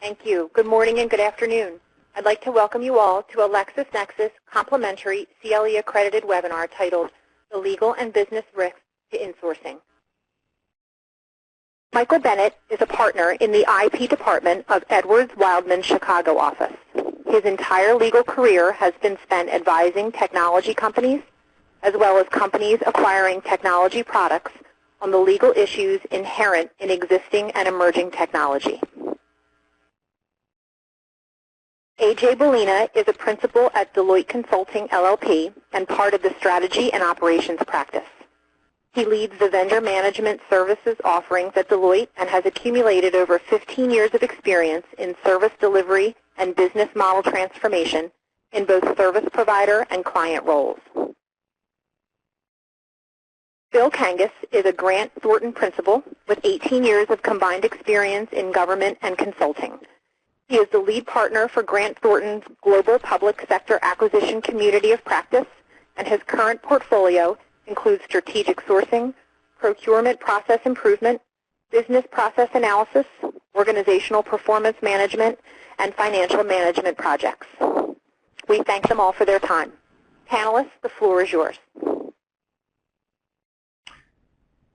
Thank you. Good morning and good afternoon. I'd like to welcome you all to a LexisNexis complimentary CLE accredited webinar titled The Legal and Business Risks to Insourcing. Michael Bennett is a partner in the IP department of Edwards Wildman Chicago office. His entire legal career has been spent advising technology companies as well as companies acquiring technology products on the legal issues inherent in existing and emerging technology. Ajay Bolina is a principal at Deloitte Consulting LLP and part of the strategy and operations practice. He leads the vendor management services offerings at Deloitte and has accumulated over 15 years of experience in service delivery and business model transformation in both service provider and client roles. Bill Kangas is a GrantThornton principal with 18 years of combined experience in government and consulting. He is the lead partner for GrantThornton's global public sector acquisition community of practice, and his current portfolio includes strategic sourcing, procurement process improvement, business process analysis, organizational performance management, and financial management projects. We thank them all for their time. Panelists, the floor is yours.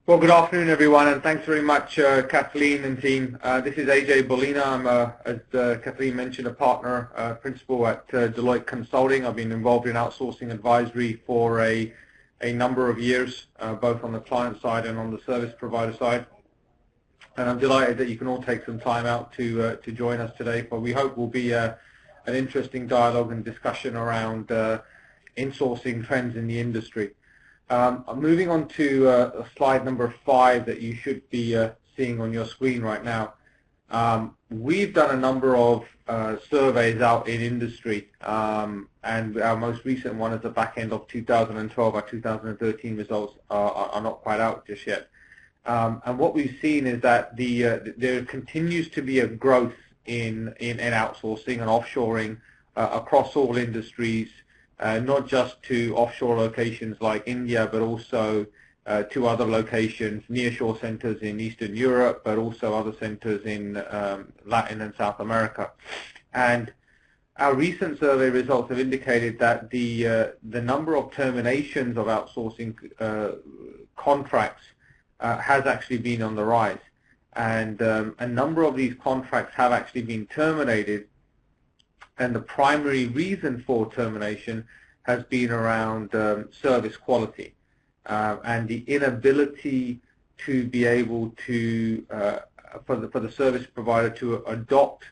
Well, good afternoon, everyone, and thanks very much, Kathleen and team. This is Ajay Bolina. I'm, as Kathleen mentioned, a partner principal at Deloitte Consulting. I've been involved in outsourcing advisory for a number of years, both on the client side and on the service provider side. And I'm delighted that you can all take some time out to join us today. But we hope will be an interesting dialogue and discussion around insourcing trends in the industry. Moving on to slide number 5 that you should be seeing on your screen right now. We've done a number of surveys out in industry, and our most recent one is the back end of 2012. Our 2013 results are not quite out just yet. And what we've seen is that there continues to be a growth in outsourcing and offshoring across all industries. Not just to offshore locations like India, but also to other locations, nearshore centers in Eastern Europe, but also other centers in Latin and South America. And our recent survey results have indicated that the number of terminations of outsourcing contracts has actually been on the rise. And a number of these contracts have actually been terminated. And the primary reason for termination has been around service quality and the inability to be able to, for the service provider to adopt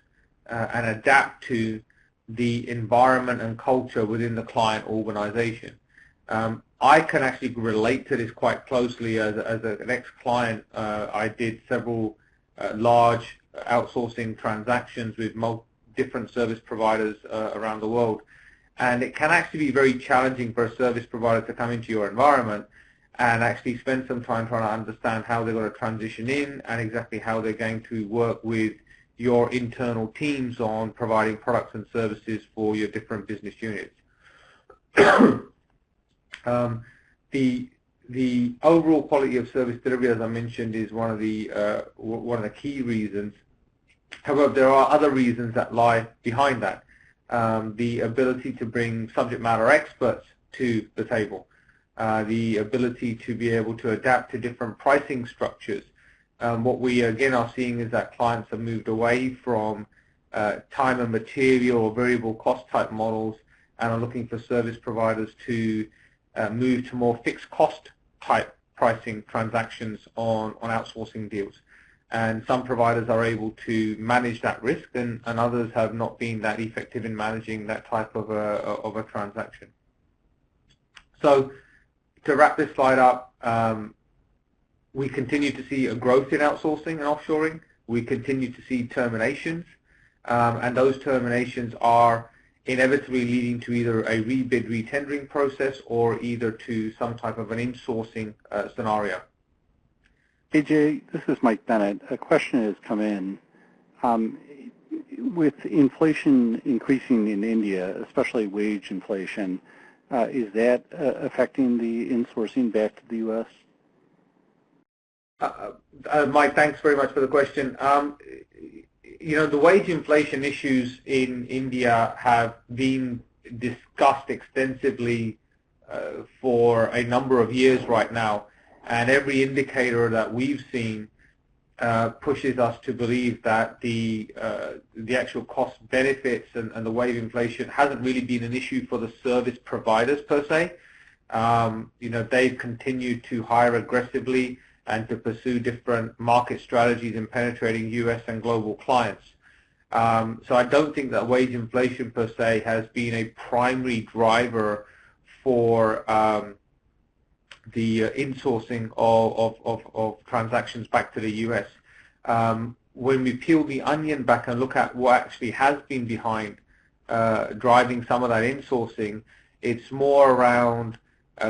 and adapt to the environment and culture within the client organization. I can actually relate to this quite closely as an ex-client. I did several large outsourcing transactions with different service providers around the world, and it can actually be very challenging for a service provider to come into your environment and actually spend some time trying to understand how they're going to transition in and exactly how they're going to work with your internal teams on providing products and services for your different business units. The overall quality of service delivery, as I mentioned, is one of the key reasons. However, there are other reasons that lie behind that. The ability to bring subject matter experts to the table, the ability to be able to adapt to different pricing structures. What we again are seeing is that clients have moved away from time and material or variable cost type models and are looking for service providers to move to more fixed cost type pricing transactions on outsourcing deals. And some providers are able to manage that risk, and others have not been that effective in managing that type of a transaction. So to wrap this slide up, we continue to see a growth in outsourcing and offshoring. We continue to see terminations, and those terminations are inevitably leading to either a rebid retendering process or either to some type of an insourcing scenario. Ajay, this is Mike Bennett. A question has come in. With inflation increasing in India, especially wage inflation, is that affecting the insourcing back to the U.S.? Mike, thanks very much for the question. the wage inflation issues in India have been discussed extensively for a number of years right now, and every indicator that we've seen pushes us to believe that the actual cost benefits and the wage inflation hasn't really been an issue for the service providers per se. They've continued to hire aggressively and to pursue different market strategies in penetrating U.S. and global clients. So I don't think that wage inflation per se has been a primary driver for the insourcing of transactions back to the U.S. When we peel the onion back and look at what actually has been behind driving some of that insourcing, it's more around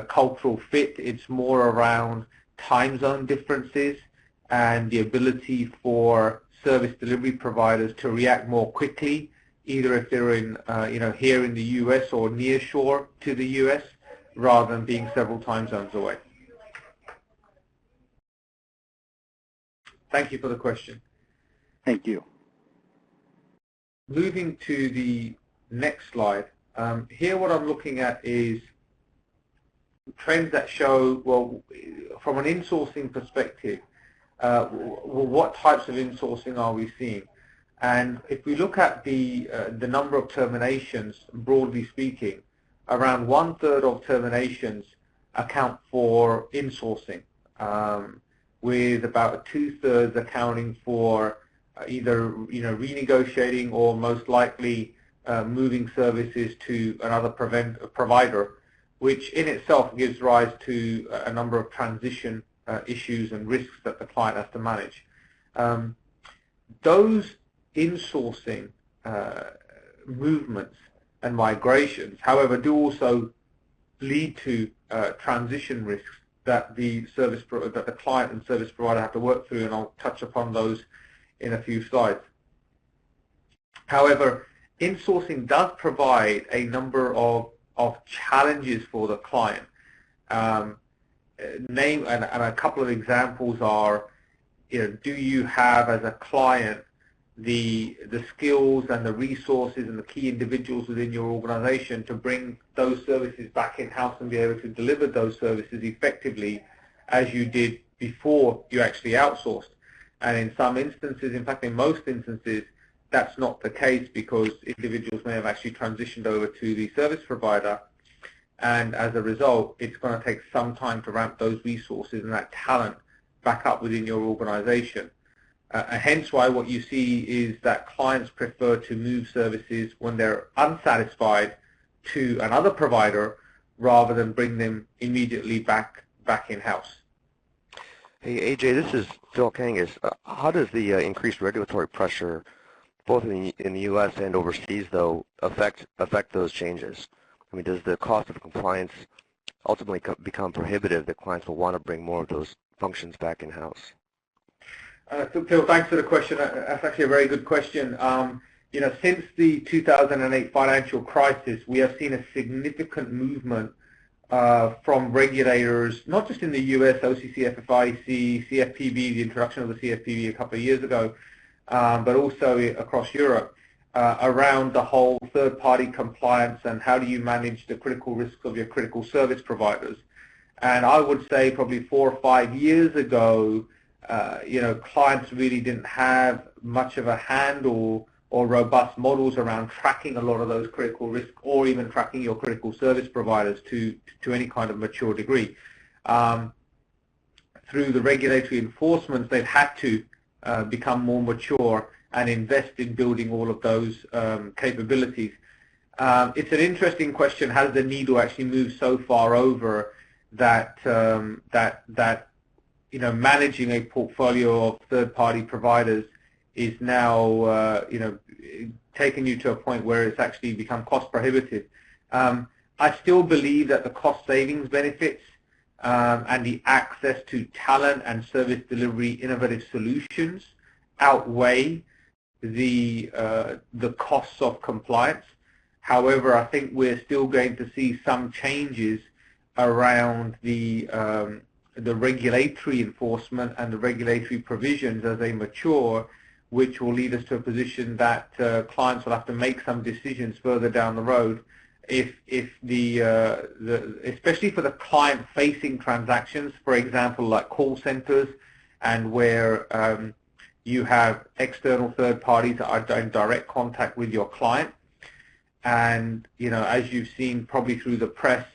cultural fit, it's more around time zone differences and the ability for service delivery providers to react more quickly, either if they're in, here in the U.S. or near shore to the U.S., rather than being several time zones away. Thank you for the question. Thank you. Moving to the next slide. Here what I'm looking at is trends that show, well, from an insourcing perspective, what types of insourcing are we seeing? And if we look at the number of terminations, broadly speaking, around 1/3 of terminations account for insourcing, with about 2/3 accounting for either renegotiating or most likely moving services to another provider, which in itself gives rise to a number of transition issues and risks that the client has to manage. Those insourcing movements and migrations, however, do also lead to transition risks that the client and service provider have to work through, and I'll touch upon those in a few slides. However, insourcing does provide a number of challenges for the client. And a couple of examples are, do you have as a client the skills and the resources and the key individuals within your organization to bring those services back in-house and be able to deliver those services effectively as you did before you actually outsourced? And in some instances, in fact in most instances, that's not the case, because individuals may have actually transitioned over to the service provider, and as a result, it's going to take some time to ramp those resources and that talent back up within your organization. Hence why what you see is that clients prefer to move services when they're unsatisfied to another provider rather than bring them immediately back in-house. Hey, AJ, this is Phil Kangas. How does the increased regulatory pressure, both in the U.S. and overseas, though, affect those changes? I mean, does the cost of compliance ultimately become prohibitive that clients will want to bring more of those functions back in-house? Phil, thanks for the question. That's actually a very good question. Since the 2008 financial crisis, we have seen a significant movement from regulators, not just in the U.S., OCC, FFIEC, CFPB, the introduction of the CFPB a couple of years ago, but also across Europe, around the whole third-party compliance and how do you manage the critical risks of your critical service providers. And I would say probably 4 or 5 years ago, clients really didn't have much of a handle or robust models around tracking a lot of those critical risks, or even tracking your critical service providers to any kind of mature degree. Through the regulatory enforcement, they've had to become more mature and invest in building all of those capabilities. It's an interesting question. Has the needle actually moved so far over that managing a portfolio of third-party providers is now taking you to a point where it's actually become cost prohibitive? I still believe that the cost savings benefits and the access to talent and service delivery innovative solutions outweigh the costs of compliance. However, I think we're still going to see some changes around the regulatory enforcement and the regulatory provisions as they mature, which will lead us to a position that clients will have to make some decisions further down the road if especially for the client-facing transactions, for example, like call centers, and where you have external third parties that are in direct contact with your client. And, you know, as you've seen probably through the press,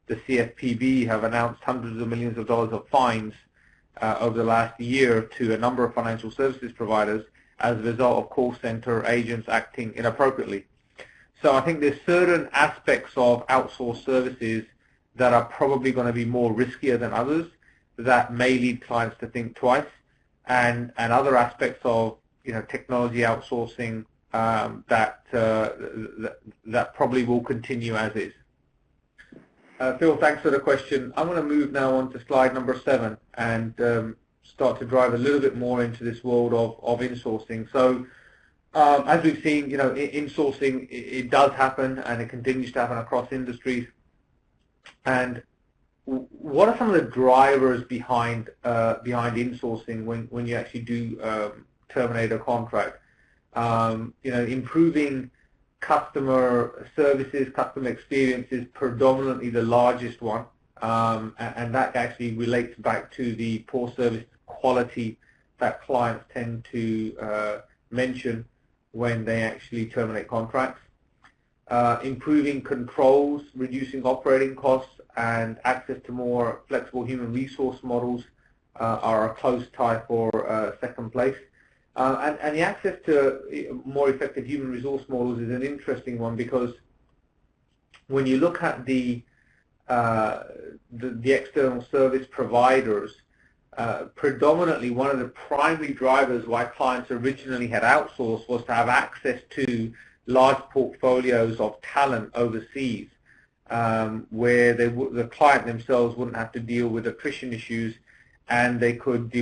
the CFPB have announced hundreds of millions of dollars of fines over the last year to a number of financial services providers as a result of call center agents acting inappropriately. So I think there's certain aspects of outsourced services that are probably going to be more riskier than others that may lead clients to think twice, and other aspects of, you know, technology outsourcing that probably will continue as is. Phil, thanks for the question. I'm going to move now on to slide number 7 and start to drive a little bit more into this world of insourcing. So as we've seen, you know, insourcing, it does happen, and it continues to happen across industries. And what are some of the drivers behind insourcing when you actually do terminate a contract? You know, improving customer services, customer experience is predominantly the largest one, and that actually relates back to the poor service quality that clients tend to mention when they actually terminate contracts. Improving controls, reducing operating costs, and access to more flexible human resource models are a close tie for second place. And the access to more effective human resource models is an interesting one, because when you look at the external service providers, predominantly one of the primary drivers why clients originally had outsourced was to have access to large portfolios of talent overseas, where the client themselves wouldn't have to deal with attrition issues, and they could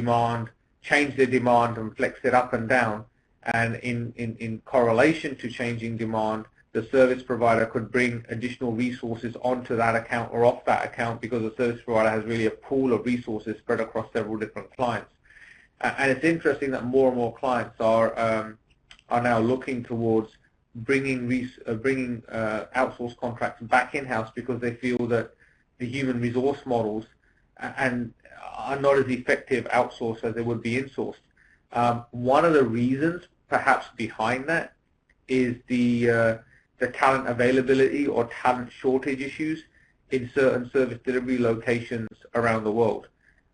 change their demand and flex it up and down. And in correlation to changing demand, the service provider could bring additional resources onto that account or off that account, because the service provider has really a pool of resources spread across several different clients. And it's interesting that more and more clients are now looking towards bringing outsourced contracts back in-house, because they feel that the human resource models are not as effective outsourced as they would be insourced. One of the reasons perhaps behind that is the talent availability or talent shortage issues in certain service delivery locations around the world.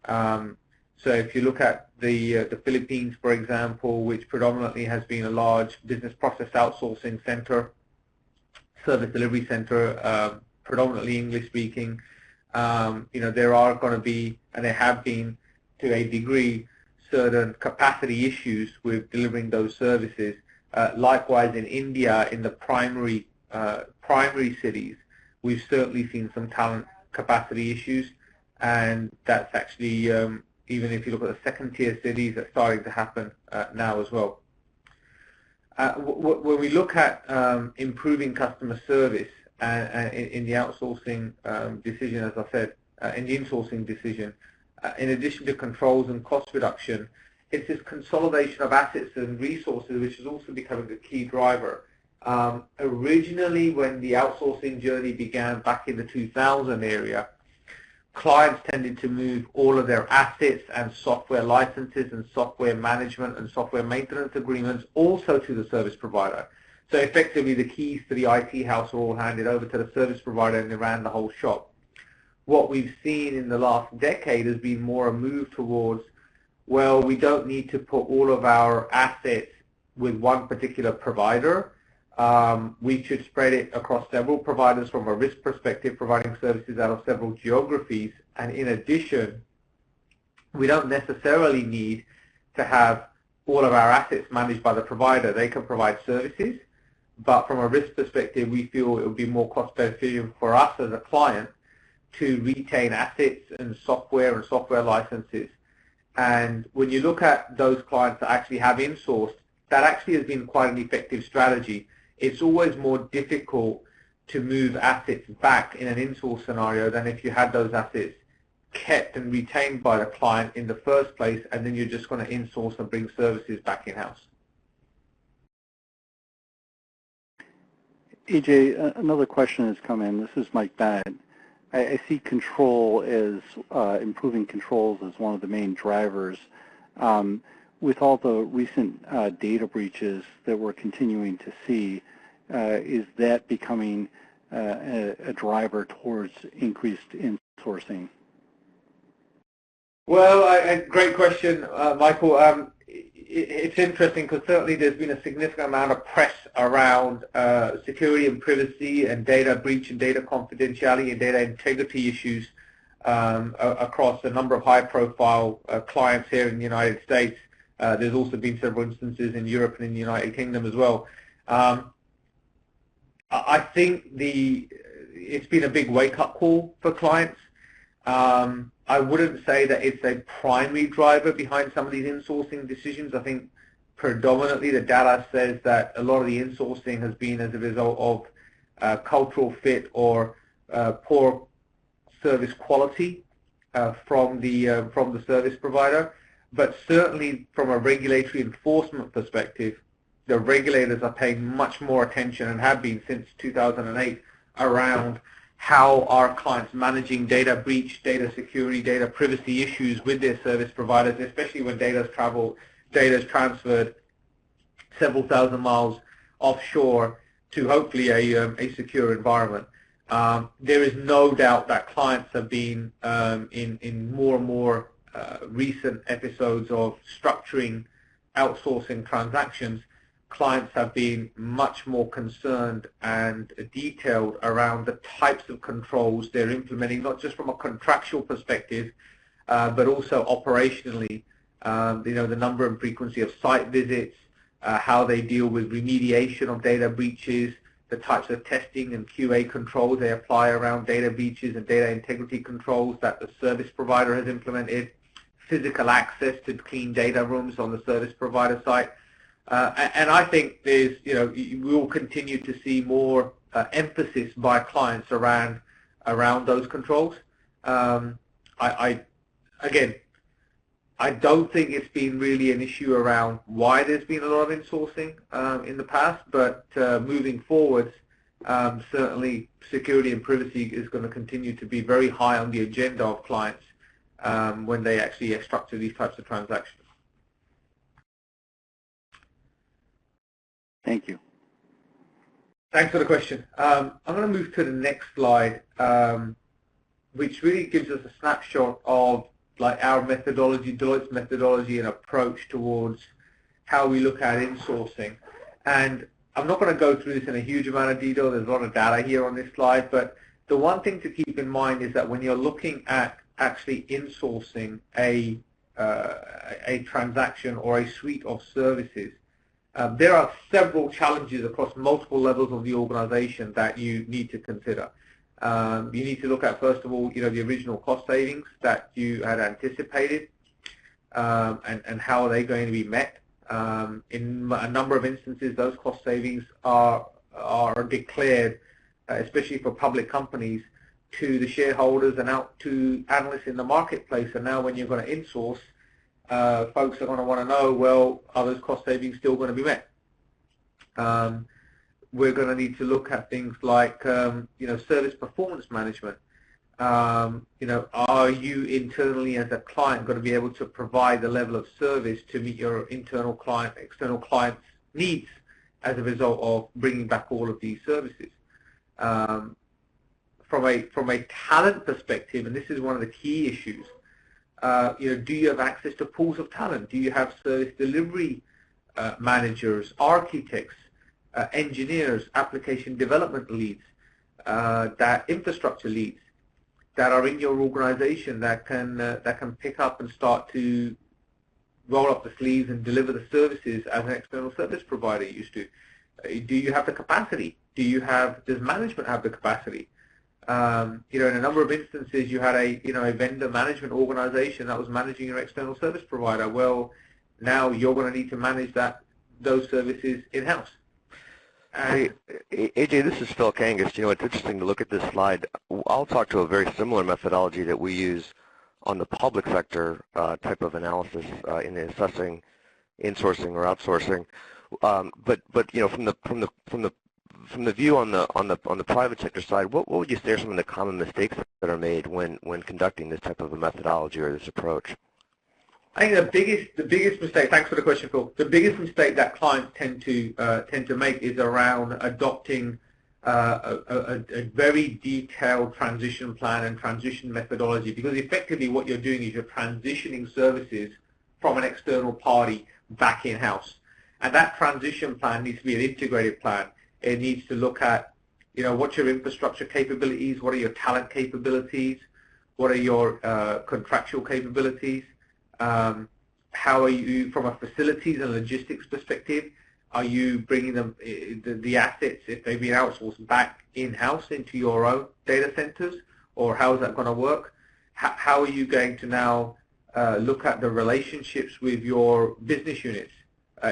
So if you look at the Philippines, for example, which predominantly has been a large business process outsourcing center, service delivery center, predominantly English speaking, you know, there are going to be, and there have been to a degree, certain capacity issues with delivering those services. Likewise, in India, in the primary cities, we've certainly seen some talent capacity issues, and that's actually, even if you look at the second-tier cities, that's starting to happen now as well. When we look at improving customer service in the outsourcing decision, as I said, in the insourcing decision, in addition to controls and cost reduction, it's this consolidation of assets and resources which is also becoming a key driver. Originally, when the outsourcing journey began back in the 2000 area, clients tended to move all of their assets and software licenses and software management and software maintenance agreements also to the service provider. So effectively, the keys to the IT house were all handed over to the service provider, and they ran the whole shop. What we've seen in the last decade has been more a move towards, well, we don't need to put all of our assets with one particular provider. We should spread it across several providers from a risk perspective, providing services out of several geographies. And in addition, we don't necessarily need to have all of our assets managed by the provider. They can provide services, but from a risk perspective, we feel it would be more cost beneficial for us as a client to retain assets and software licenses. And when you look at those clients that actually have insourced, that actually has been quite an effective strategy. It's always more difficult to move assets back in an insource scenario than if you had those assets kept and retained by the client in the first place, and then you're just going to insource and bring services back in-house. AJ, another question has come in. This is Mike Bennett. I see control as improving controls as one of the main drivers. With all the recent data breaches that we're continuing to see, is that becoming a driver towards increased insourcing? Well, great question, Michael. It's interesting because certainly there's been a significant amount of press around security and privacy and data breach and data confidentiality and data integrity issues across a number of high-profile clients here in the United States. There's also been several instances in Europe and in the United Kingdom as well. I think it's been a big wake-up call for clients. I wouldn't say that it's a primary driver behind some of these insourcing decisions. I think predominantly the data says that a lot of the insourcing has been as a result of cultural fit or poor service quality from the service provider. But certainly from a regulatory enforcement perspective, the regulators are paying much more attention and have been since 2008 around how are clients managing data breach, data security, data privacy issues with their service providers, especially when data is transferred several thousand miles offshore to hopefully a secure environment. There is no doubt that clients have been in more and more recent episodes of structuring outsourcing transactions. Clients have been much more concerned and detailed around the types of controls they're implementing, not just from a contractual perspective, but also operationally. The number and frequency of site visits, how they deal with remediation of data breaches, the types of testing and QA controls they apply around data breaches and data integrity controls that the service provider has implemented, physical access to clean data rooms on the service provider site. And I think we will continue to see more emphasis by clients around those controls. Again, I don't think it's been really an issue around why there's been a lot of insourcing in the past, but moving forwards, certainly security and privacy is going to continue to be very high on the agenda of clients when they actually structure these types of transactions. Thank you. Thanks for the question. I'm going to move to the next slide, which really gives us a snapshot of our methodology, Deloitte's methodology and approach towards how we look at insourcing. And I'm not going to go through this in a huge amount of detail. There's a lot of data here on this slide, but the one thing to keep in mind is that when you're looking at actually insourcing a transaction or a suite of services, there are several challenges across multiple levels of the organization that you need to consider. You need to look at, first of all, the original cost savings that you had anticipated and how are they going to be met. In a number of instances, those cost savings are declared, especially for public companies, to the shareholders and out to analysts in the marketplace. And now when you're going to insource, folks are going to want to know, well, are those cost savings still going to be met? We're going to need to look at things like, service performance management. Are you internally as a client going to be able to provide the level of service to meet your internal client, external clients' needs as a result of bringing back all of these services? From a talent perspective, and this is one of the key issues, do you have access to pools of talent? Do you have service delivery managers, architects, engineers, application development leads, that infrastructure leads that are in your organization that can pick up and start to roll up the sleeves and deliver the services as an external service provider used to? Do you have the capacity? Does management have the capacity? In a number of instances, you had a vendor management organization that was managing your external service provider. Well, now you're going to need to manage those services in-house. Hey, AJ, this is Phil Kangas. It's interesting to look at this slide. I'll talk to a very similar methodology that we use on the public sector type of analysis in assessing insourcing or outsourcing. But from the from the view on the private sector side, what would you say are some of the common mistakes that are made when conducting this type of a methodology or this approach? I think the biggest mistake. Thanks for the question, Phil. The biggest mistake that clients tend to make is around adopting a very detailed transition plan and transition methodology, because effectively what you're doing is you're transitioning services from an external party back in-house. And that transition plan needs to be an integrated plan. It needs to look at, what's your infrastructure capabilities, what are your talent capabilities, what are your contractual capabilities, how are you, from a facilities and logistics perspective, are you bringing them, the assets, if they've been outsourced, back in-house into your own data centers, or how is that going to work? How are you going to now look at the relationships with your business units?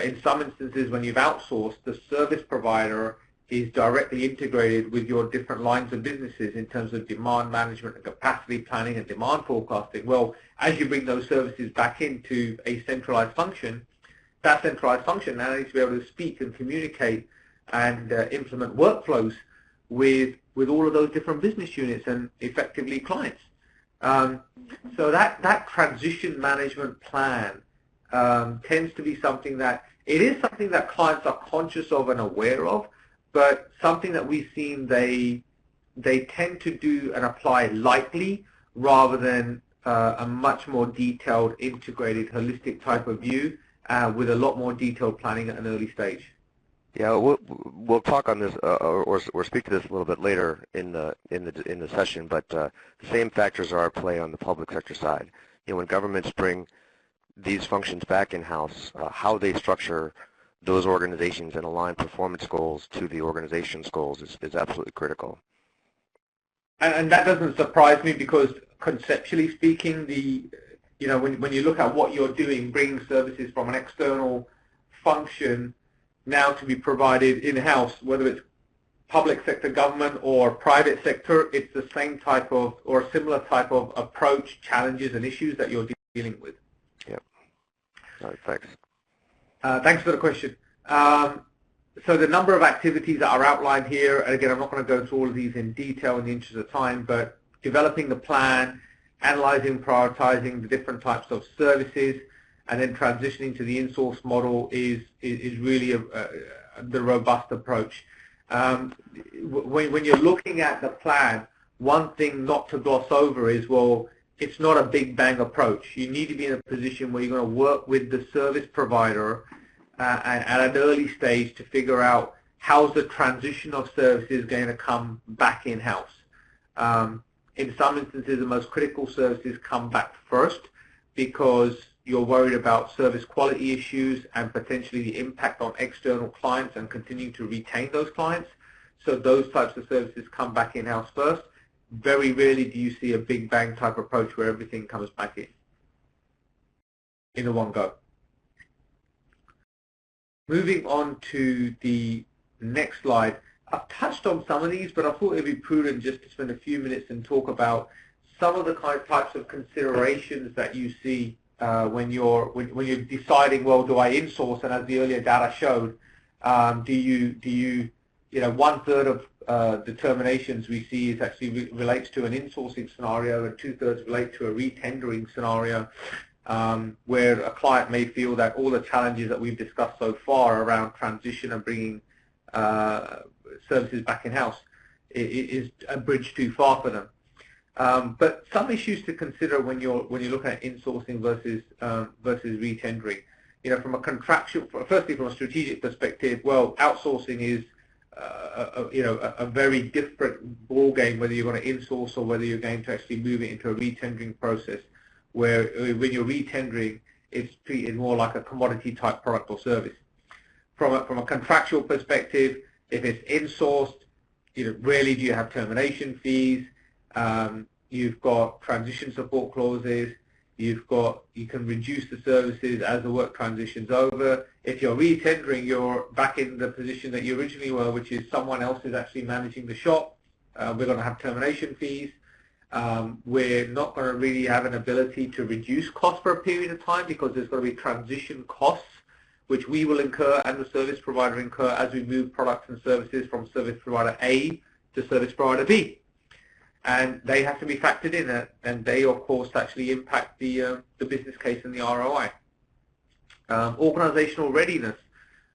In some instances, when you've outsourced, the service provider is directly integrated with your different lines of businesses in terms of demand management and capacity planning and demand forecasting. Well, as you bring those services back into a centralized function, that centralized function now needs to be able to speak and communicate and implement workflows with all of those different business units and effectively clients. So that transition management plan tends to be something that, it is something that clients are conscious of and aware of, but something that we've seen they tend to do and apply lightly rather than a much more detailed, integrated, holistic type of view with a lot more detailed planning at an early stage. Yeah, we'll talk on this or speak to this a little bit later in the session. But the same factors are at play on the public sector side. When governments bring these functions back in-house, how they structure those organizations and align performance goals to the organization's goals is absolutely critical. And that doesn't surprise me, because conceptually speaking, when you look at what you're doing, bringing services from an external function now to be provided in-house, whether it's public sector government or private sector, it's the same type of or a similar type of approach, challenges, and issues that you're dealing with. Yep. All right, thanks. Thanks for the question. So the number of activities that are outlined here, and again, I'm not going to go through all of these in detail in the interest of time, but developing the plan, analyzing, prioritizing the different types of services, and then transitioning to the in-source model is really the robust approach. When you're looking at the plan, one thing not to gloss over is, well, it's not a big bang approach. You need to be in a position where you're going to work with the service provider at an early stage to figure out how's the transition of services going to come back in-house. In some instances, the most critical services come back first because you're worried about service quality issues and potentially the impact on external clients and continuing to retain those clients. So those types of services come back in-house first. Very rarely do you see a big bang type approach where everything comes back in a one go. Moving on to the next slide. I've touched on some of these, but I thought it would be prudent just to spend a few minutes and talk about some of the types of considerations that you see when you're deciding, well, do I insource? And as the earlier data showed, do you 1/3 of the terminations we see is actually relates to an insourcing scenario, and 2/3 relate to a retendering scenario, where a client may feel that all the challenges that we've discussed so far around transition and bringing services back in-house is a bridge too far for them. But some issues to consider when you're looking at insourcing versus retendering. From a contractual, firstly from a strategic perspective, well, outsourcing is a very different ball game whether you're going to insource or whether you're going to actually move it into a retendering process, where when you're retendering, it's treated more like a commodity type product or service. From a contractual perspective, if it's insourced, rarely do you have termination fees. You've got transition support clauses. You can reduce the services as the work transitions over. If you're retendering, you're back in the position that you originally were, which is someone else is actually managing the shop. We're going to have termination fees. We're not going to really have an ability to reduce costs for a period of time because there's going to be transition costs which we will incur and the service provider incur as we move products and services from service provider A to service provider B. And they have to be factored in, and they, of course, actually impact the business case and the ROI. Organizational readiness.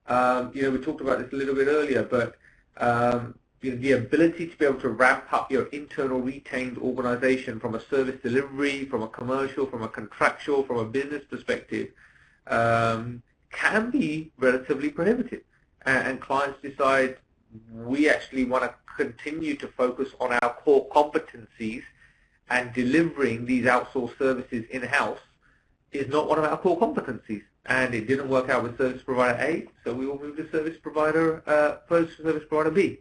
We talked about this a little bit earlier, but the ability to be able to ramp up your internal retained organization from a service delivery, from a commercial, from a contractual, from a business perspective, can be relatively prohibitive. And clients decide, we actually want to continue to focus on our core competencies, and delivering these outsourced services in-house is not one of our core competencies. And it didn't work out with service provider A, so we will move to service provider B.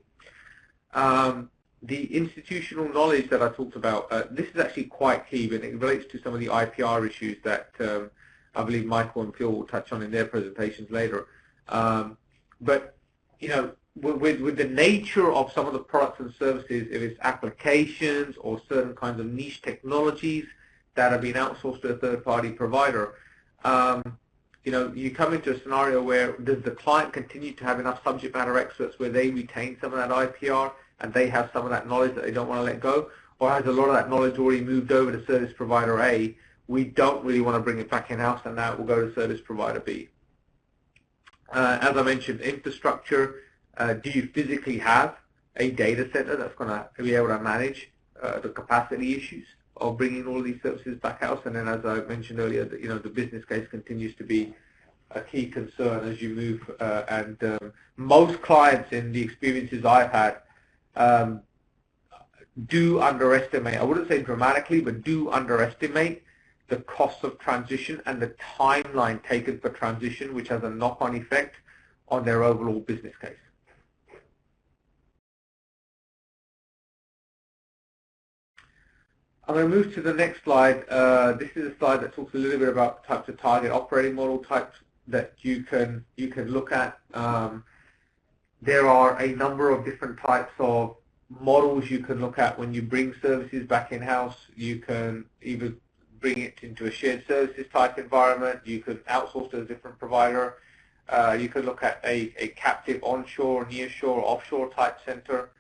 The institutional knowledge that I talked about, this is actually quite key, but it relates to some of the IPR issues that I believe Michael and Phil will touch on in their presentations later. But with the nature of some of the products and services, if it's applications or certain kinds of niche technologies that are being outsourced to a third-party provider, you come into a scenario where does the client continue to have enough subject matter experts where they retain some of that IPR and they have some of that knowledge that they don't want to let go, or has a lot of that knowledge already moved over to service provider A? We don't really want to bring it back in-house, and now it will go to service provider B. As I mentioned, infrastructure. Do you physically have a data center that's going to be able to manage the capacity issues of bringing all of these services back house? And then, as I mentioned earlier, the business case continues to be a key concern as you move. Most clients, in the experiences I've had, do underestimate, I wouldn't say dramatically, but do underestimate the cost of transition and the timeline taken for transition, which has a knock-on effect on their overall business case. I'm going to move to the next slide. This is a slide that talks a little bit about types of target operating model types that you can look at. There are a number of different types of models you can look at when you bring services back in-house. You can either bring it into a shared services type environment. You could outsource to a different provider. You could look at a captive onshore, nearshore, offshore type center.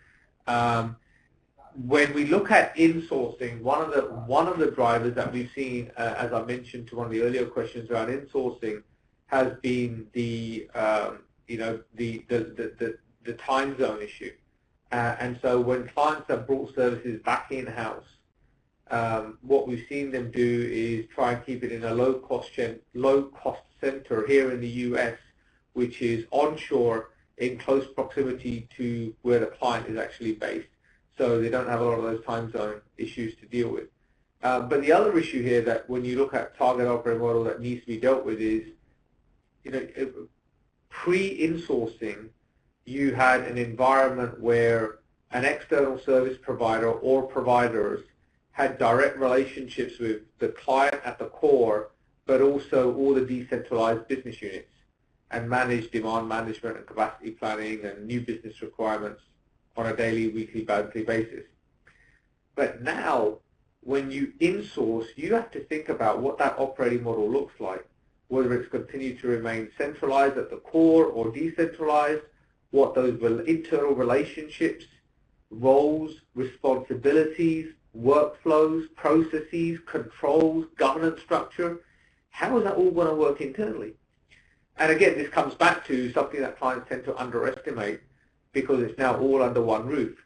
When we look at insourcing, one of the drivers that we've seen, as I mentioned to one of the earlier questions around insourcing, has been the time zone issue. And so when clients have brought services back in-house, what we've seen them do is try and keep it in a low-cost center here in the U.S., which is onshore in close proximity to where the client is actually based. So they don't have a lot of those time zone issues to deal with. But the other issue here that when you look at target operating model that needs to be dealt with is, pre-insourcing, you had an environment where an external service provider or providers had direct relationships with the client at the core, but also all the decentralized business units, and managed demand management and capacity planning and new business requirements on a daily, weekly, monthly basis. But now, when you insource, you have to think about what that operating model looks like, whether it's continued to remain centralized at the core or decentralized, what those internal relationships, roles, responsibilities, workflows, processes, controls, governance structure, how is that all going to work internally? And again, this comes back to something that clients tend to underestimate, because it's now all under one roof.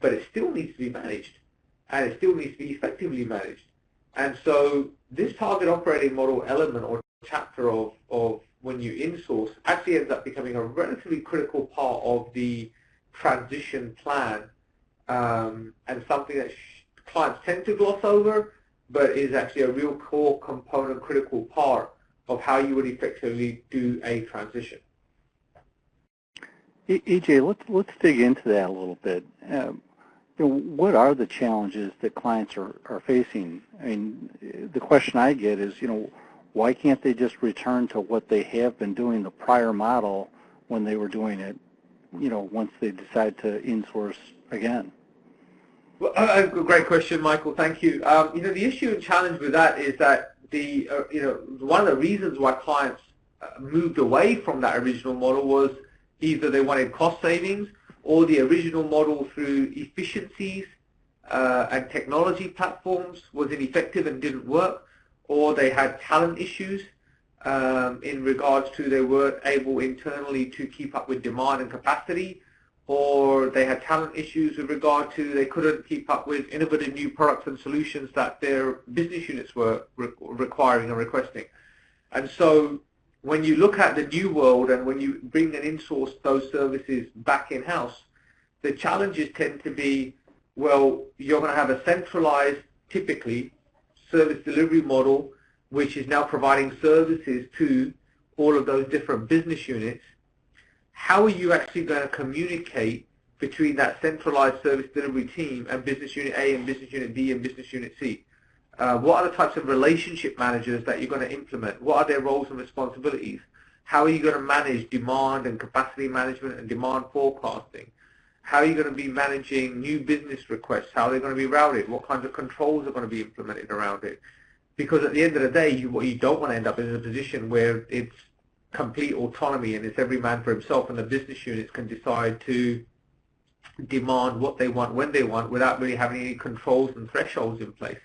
But it still needs to be managed, and it still needs to be effectively managed. And so this target operating model element or chapter of when you insource actually ends up becoming a relatively critical part of the transition plan, and something that clients tend to gloss over, but is actually a real core component, critical part of how you would effectively do a transition. AJ, let's dig into that a little bit. What are the challenges that clients are facing? I mean, the question I get is, why can't they just return to what they have been doing, the prior model, when they were doing it, once they decide to insource again? Well, great question, Michael. Thank you. The issue and challenge with that is that one of the reasons why clients moved away from that original model was either they wanted cost savings, or the original model through efficiencies and technology platforms was ineffective and didn't work, or they had talent issues in regards to they weren't able internally to keep up with demand and capacity, or they had talent issues with regard to they couldn't keep up with innovative new products and solutions that their business units were requiring and requesting. And so when you look at the new world and when you bring and insource those services back in-house, the challenges tend to be, well, you're going to have a centralized, typically, service delivery model, which is now providing services to all of those different business units. How are you actually going to communicate between that centralized service delivery team and business unit A and business unit B and business unit C? What are the types of relationship managers that you're going to implement? What are their roles and responsibilities? How are you going to manage demand and capacity management and demand forecasting? How are you going to be managing new business requests? How are they going to be routed? What kinds of controls are going to be implemented around it? Because at the end of the day, what you don't want to end up in is a position where it's complete autonomy and it's every man for himself, and the business units can decide to demand what they want when they want without really having any controls and thresholds in place.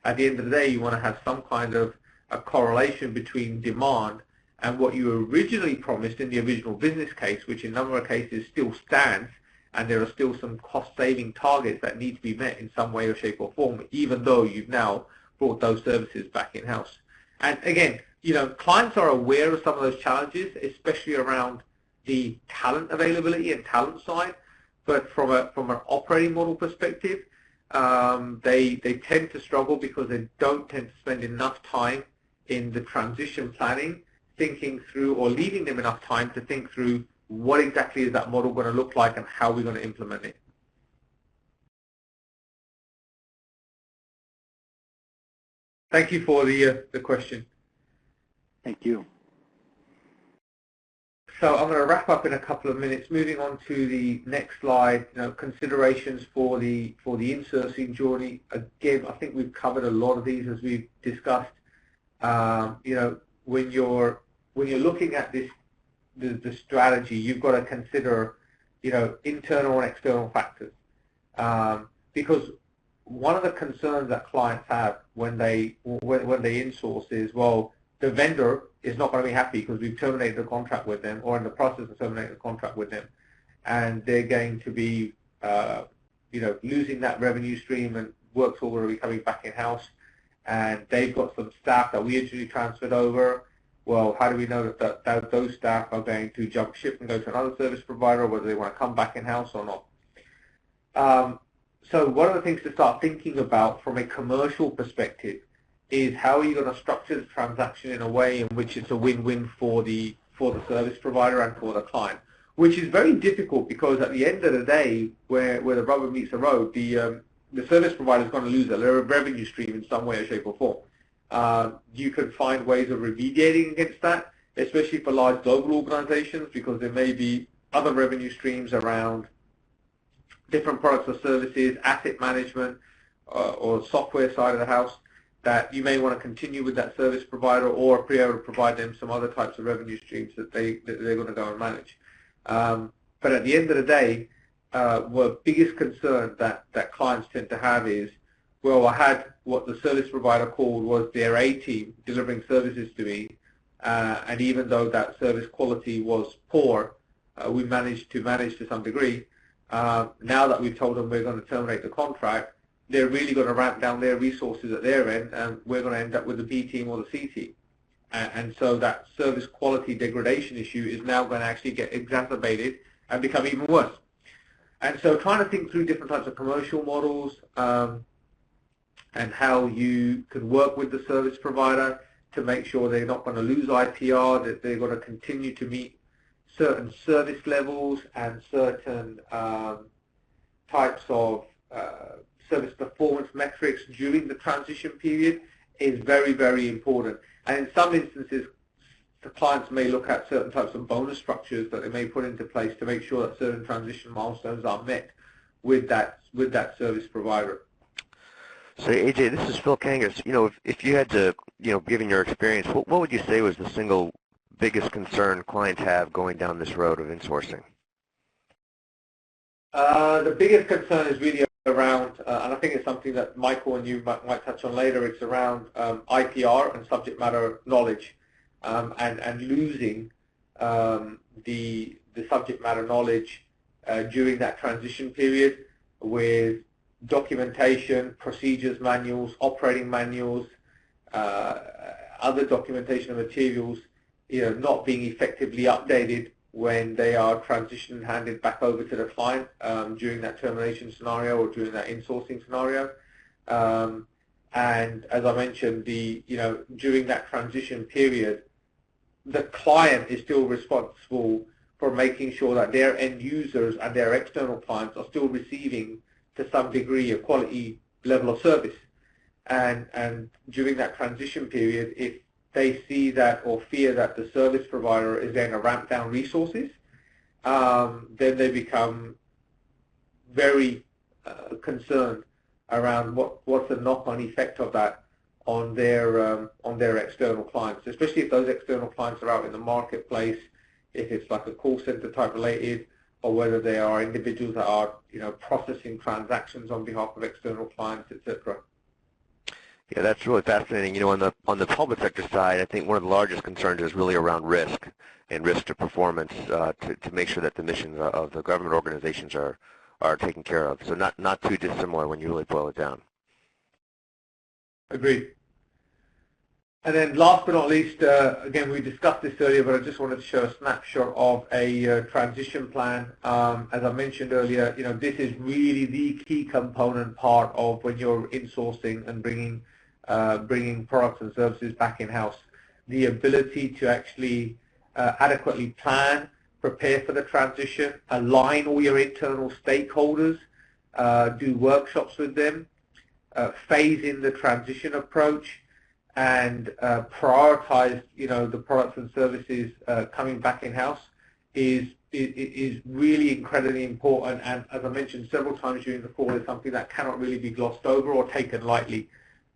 At the end of the day, you want to have some kind of a correlation between demand and what you originally promised in the original business case, which in a number of cases still stands, and there are still some cost-saving targets that need to be met in some way or shape or form, even though you've now brought those services back in-house. And again, clients are aware of some of those challenges, especially around the talent availability and talent side. But from an operating model perspective, they tend to struggle because they don't tend to spend enough time in the transition planning, thinking through, or leaving them enough time to think through what exactly is that model going to look like and how we're going to implement it. Thank you for the question. Thank you. So I'm going to wrap up in a couple of minutes. Moving on to the next slide, considerations for the insourcing journey. Again, I think we've covered a lot of these as we've discussed. When you're looking at the strategy, you've got to consider, internal and external factors, because one of the concerns that clients have when they insource is, well, the vendor is not going to be happy because we've terminated the contract with them, or in the process of terminating the contract with them, and they're going to be, losing that revenue stream, and work's all going to be coming back in-house, and they've got some staff that we originally transferred over. Well, how do we know that those staff are going to jump ship and go to another service provider, or whether they want to come back in-house or not? So one of the things to start thinking about from a commercial perspective is how are you going to structure the transaction in a way in which it's a win-win for the service provider and for the client, which is very difficult because at the end of the day, where the rubber meets the road, the service provider is going to lose a revenue stream in some way or shape or form. You can find ways of remediating against that, especially for large global organizations, because there may be other revenue streams around different products or services, asset management, or software side of the house, that you may want to continue with that service provider, or be able to provide them some other types of revenue streams that they're going to go and manage. But at the end of the day, the biggest concern that clients tend to have is, well, I had what the service provider called was their A team delivering services to me, and even though that service quality was poor, we managed to manage to some degree. Now that we've told them we're going to terminate the contract, they're really going to ramp down their resources at their end, and we're going to end up with the B team or the C team. And so that service quality degradation issue is now going to actually get exacerbated and become even worse. And so trying to think through different types of commercial models and how you could work with the service provider to make sure they're not going to lose IPR, that they're going to continue to meet certain service levels and certain types of service performance metrics during the transition period is very, very important. And in some instances, the clients may look at certain types of bonus structures that they may put into place to make sure that certain transition milestones are met with that service provider. So AJ, this is Phil Kangas. If you had to, given your experience, what would you say was the single biggest concern clients have going down this road of insourcing? The biggest concern is really around, and I think it's something that Michael and you might touch on later, it's around IPR and subject matter knowledge, and losing the subject matter knowledge during that transition period with documentation, procedures manuals, operating manuals, other documentation and materials, not being effectively updated when they are transitioned and handed back over to the client during that termination scenario or during that insourcing scenario. And as I mentioned, during that transition period, the client is still responsible for making sure that their end users and their external clients are still receiving, to some degree, a quality level of service. And during that transition period, if they see that or fear that the service provider is going to ramp down resources, then they become very concerned around what's the knock-on effect of that on their external clients, especially if those external clients are out in the marketplace, if it's like a call center type related, or whether they are individuals that are processing transactions on behalf of external clients, etc. Yeah, that's really fascinating. On the public sector side, I think one of the largest concerns is really around risk and risk to performance to make sure that the missions of the government organizations are taken care of. So not too dissimilar when you really boil it down. Agreed. And then last but not least, again, we discussed this earlier, but I just wanted to show a snapshot of a transition plan. As I mentioned earlier, this is really the key component part of when you're insourcing and bringing products and services back in-house. The ability to actually adequately plan, prepare for the transition, align all your internal stakeholders, do workshops with them, phase in the transition approach, and prioritize, the products and services coming back in-house is really incredibly important. And as I mentioned several times during the call, is something that cannot really be glossed over or taken lightly.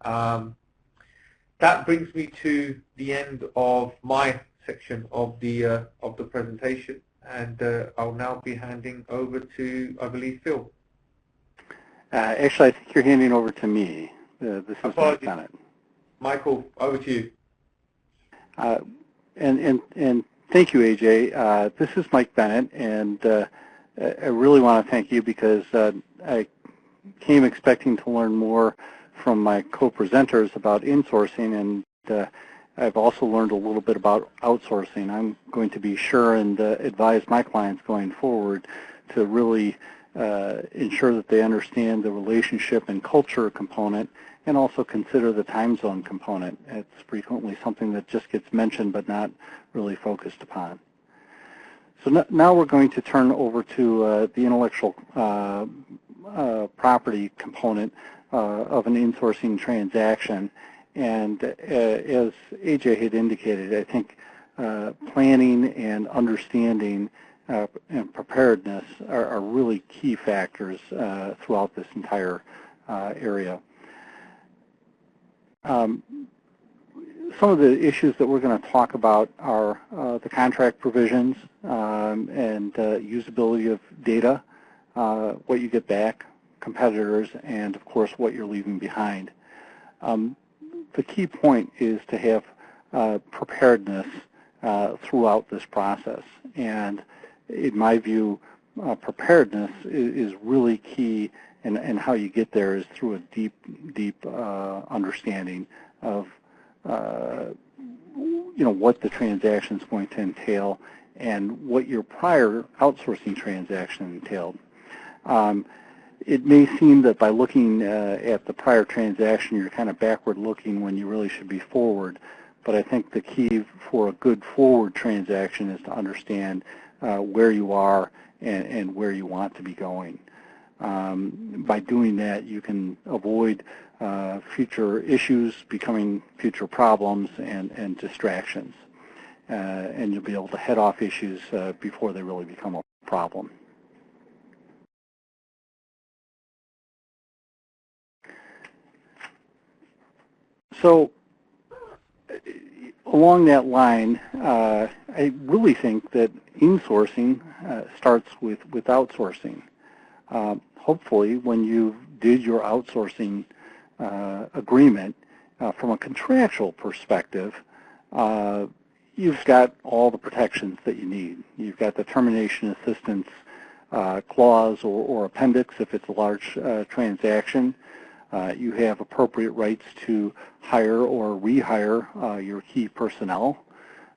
That brings me to the end of my section of the presentation, and I'll now be handing over to, I believe, Phil. Actually, I think you're handing over to me. This is Mike Bennett. Michael, over to you. And thank you, AJ. This is Mike Bennett, and I really want to thank you because I came expecting to learn more from my co-presenters about insourcing, and I've also learned a little bit about outsourcing. I'm going to be sure and advise my clients going forward to really ensure that they understand the relationship and culture component, and also consider the time zone component. It's frequently something that just gets mentioned but not really focused upon. So now we're going to turn over to the intellectual property component of an insourcing transaction. And as AJ had indicated, I think planning and understanding and preparedness are really key factors throughout this entire area. Some of the issues that we're going to talk about are the contract provisions and usability of data, what you get back, competitors, and of course what you're leaving behind. The key point is to have preparedness throughout this process, and in my view, preparedness is really key, and how you get there is through a deep understanding of what the transaction is going to entail and what your prior outsourcing transaction entailed. It may seem that by looking at the prior transaction, you're kind of backward looking when you really should be forward, but I think the key for a good forward transaction is to understand where you are and where you want to be going. By doing that, you can avoid future issues becoming future problems and distractions, and you'll be able to head off issues before they really become a problem. So along that line, I really think that insourcing starts with outsourcing. Hopefully, when you did your outsourcing agreement, from a contractual perspective, you've got all the protections that you need. You've got the termination assistance clause or appendix if it's a large transaction. You have appropriate rights to hire or rehire your key personnel.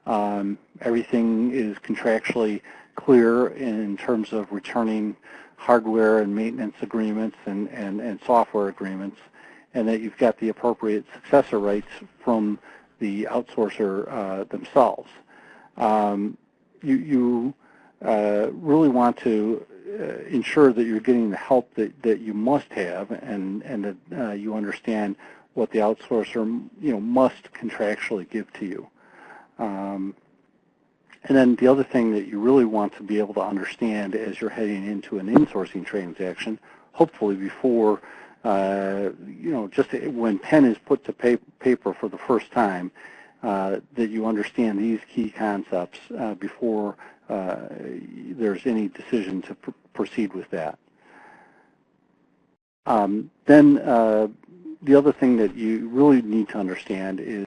Everything is contractually clear in terms of returning hardware and maintenance agreements and software agreements, and that you've got the appropriate successor rights from the outsourcer themselves. You really want to ensure that you're getting the help that you must have, and that you understand what the outsourcer must contractually give to you. And then the other thing that you really want to be able to understand as you're heading into an insourcing transaction, hopefully before, just when pen is put to paper for the first time, that you understand these key concepts before there's any decision to proceed with that. Then the other thing that you really need to understand is,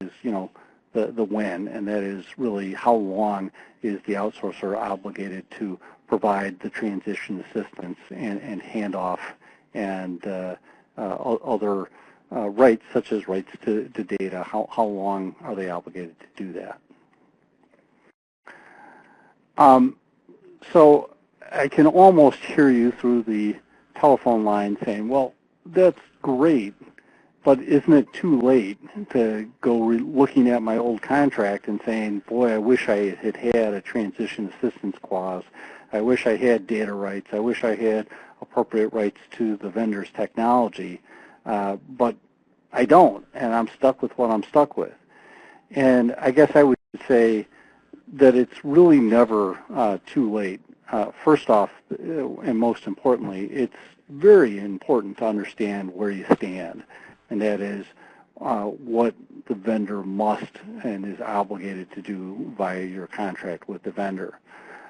the when, and that is really how long is the outsourcer obligated to provide the transition assistance and handoff and other rights, such as rights to data. How long are they obligated to do that? So I can almost hear you through the telephone line saying, well, that's great, but isn't it too late to go looking at my old contract and saying, boy, I wish I had had a transition assistance clause. I wish I had data rights. I wish I had appropriate rights to the vendor's technology, but I don't, and I'm stuck with what I'm stuck with. And I guess I would say that it's really never too late. First off, and most importantly, it's very important to understand where you stand, and that is what the vendor must and is obligated to do via your contract with the vendor.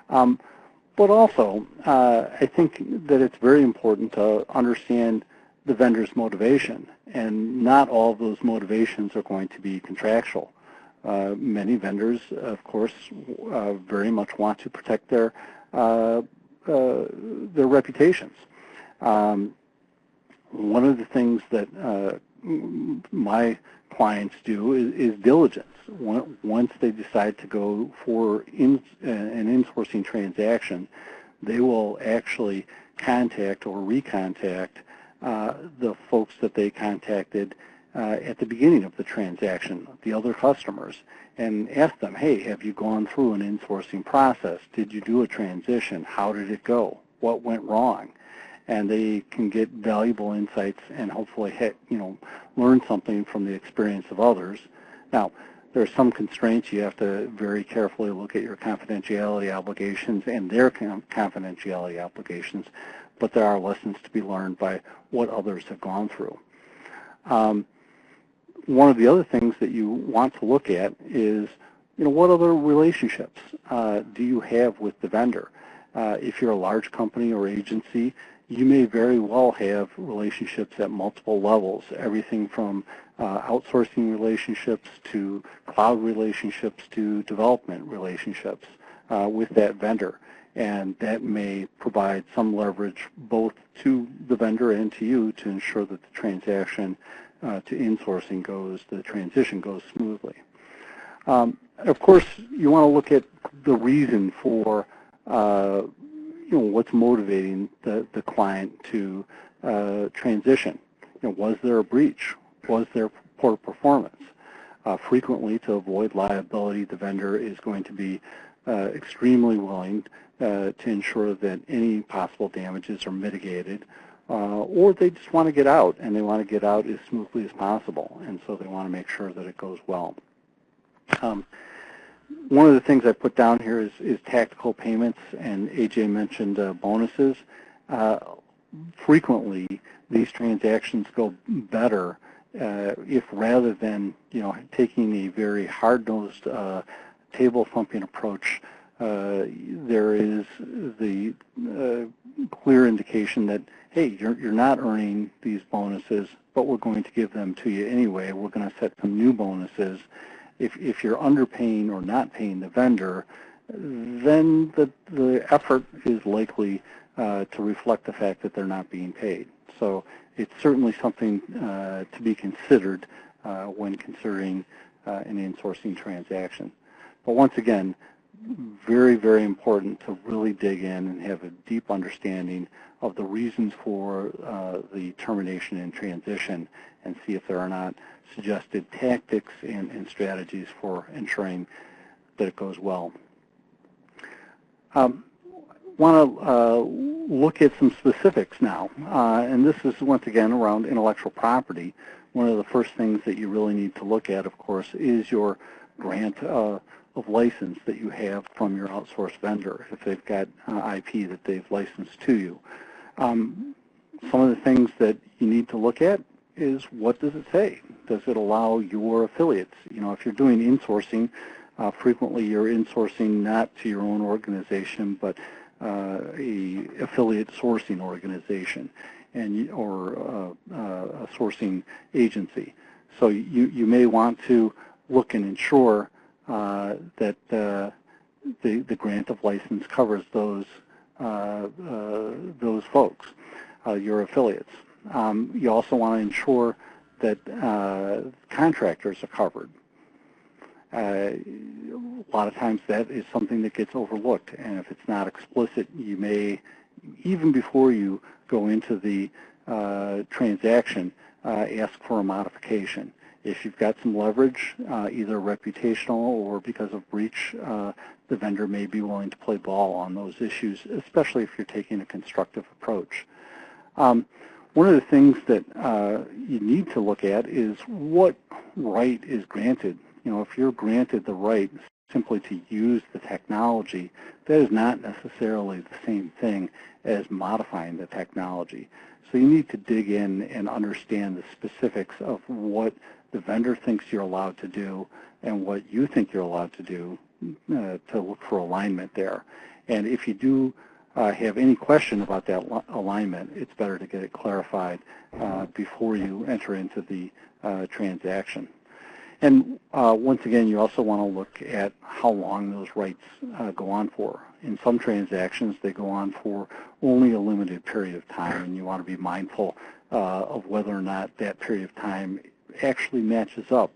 But also, I think that it's very important to understand the vendor's motivation, and not all of those motivations are going to be contractual. Many vendors, of course, very much want to protect their reputations. One of the things that my clients do is diligence. Once they decide to go for an insourcing transaction, they will actually contact or recontact the folks that they contacted at the beginning of the transaction, the other customers, and ask them, hey, have you gone through an insourcing process? Did you do a transition? How did it go? What went wrong? And they can get valuable insights and hopefully learn something from the experience of others. Now, there are some constraints. You have to very carefully look at your confidentiality obligations and their confidentiality obligations, but there are lessons to be learned by what others have gone through. One of the other things that you want to look at is, what other relationships do you have with the vendor? If you're a large company or agency, you may very well have relationships at multiple levels, everything from outsourcing relationships to cloud relationships to development relationships with that vendor. And that may provide some leverage both to the vendor and to you to ensure that the transaction to insourcing the transition goes smoothly. Of course, you want to look at the reason for what's motivating the client to transition. Was there a breach? Was there poor performance? Frequently, to avoid liability, the vendor is going to be extremely willing to ensure that any possible damages are mitigated, or they just want to get out, and they want to get out as smoothly as possible, and so they want to make sure that it goes well. One of the things I put down here is tactical payments, and AJ mentioned bonuses. Frequently, these transactions go better if rather than taking a very hard-nosed table-thumping approach, there is the clear indication that, hey, you're not earning these bonuses, but we're going to give them to you anyway. We're going to set some new bonuses. If you're underpaying or not paying the vendor, then the effort is likely to reflect the fact that they're not being paid. So it's certainly something to be considered when considering an insourcing transaction. But once again, very, very important to really dig in and have a deep understanding of the reasons for the termination and transition, and see if there are not suggested tactics and strategies for ensuring that it goes well. Want to look at some specifics now, and this is once again around intellectual property. One of the first things that you really need to look at, of course, is your grant of license that you have from your outsourced vendor, if they've got IP that they've licensed to you. Some of the things that you need to look at is, what does it say? Does it allow your affiliates? If you're doing insourcing, frequently you're insourcing not to your own organization, but a affiliate sourcing organization or a sourcing agency. So you may want to look and ensure that the grant of license covers those folks, your affiliates. You also want to ensure that contractors are covered. A lot of times that is something that gets overlooked, and if it's not explicit, you may, even before you go into the transaction, ask for a modification. If you've got some leverage, either reputational or because of breach, the vendor may be willing to play ball on those issues, especially if you're taking a constructive approach. One of the things that you need to look at is what right is granted. If you're granted the right simply to use the technology, that is not necessarily the same thing as modifying the technology. So you need to dig in and understand the specifics of what the vendor thinks you're allowed to do and what you think you're allowed to do to look for alignment there. And if you do have any question about that alignment, it's better to get it clarified before you enter into the transaction. And once again, you also want to look at how long those rights go on for. In some transactions, they go on for only a limited period of time, and you want to be mindful of whether or not that period of time actually matches up.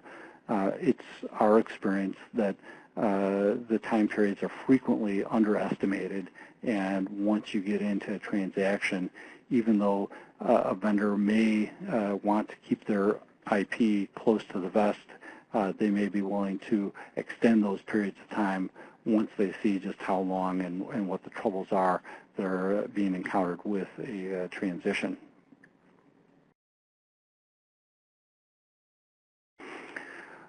It's our experience that the time periods are frequently underestimated, and once you get into a transaction, even though a vendor may want to keep their IP close to the vest, they may be willing to extend those periods of time once they see just how long and what the troubles are that are being encountered with a transition.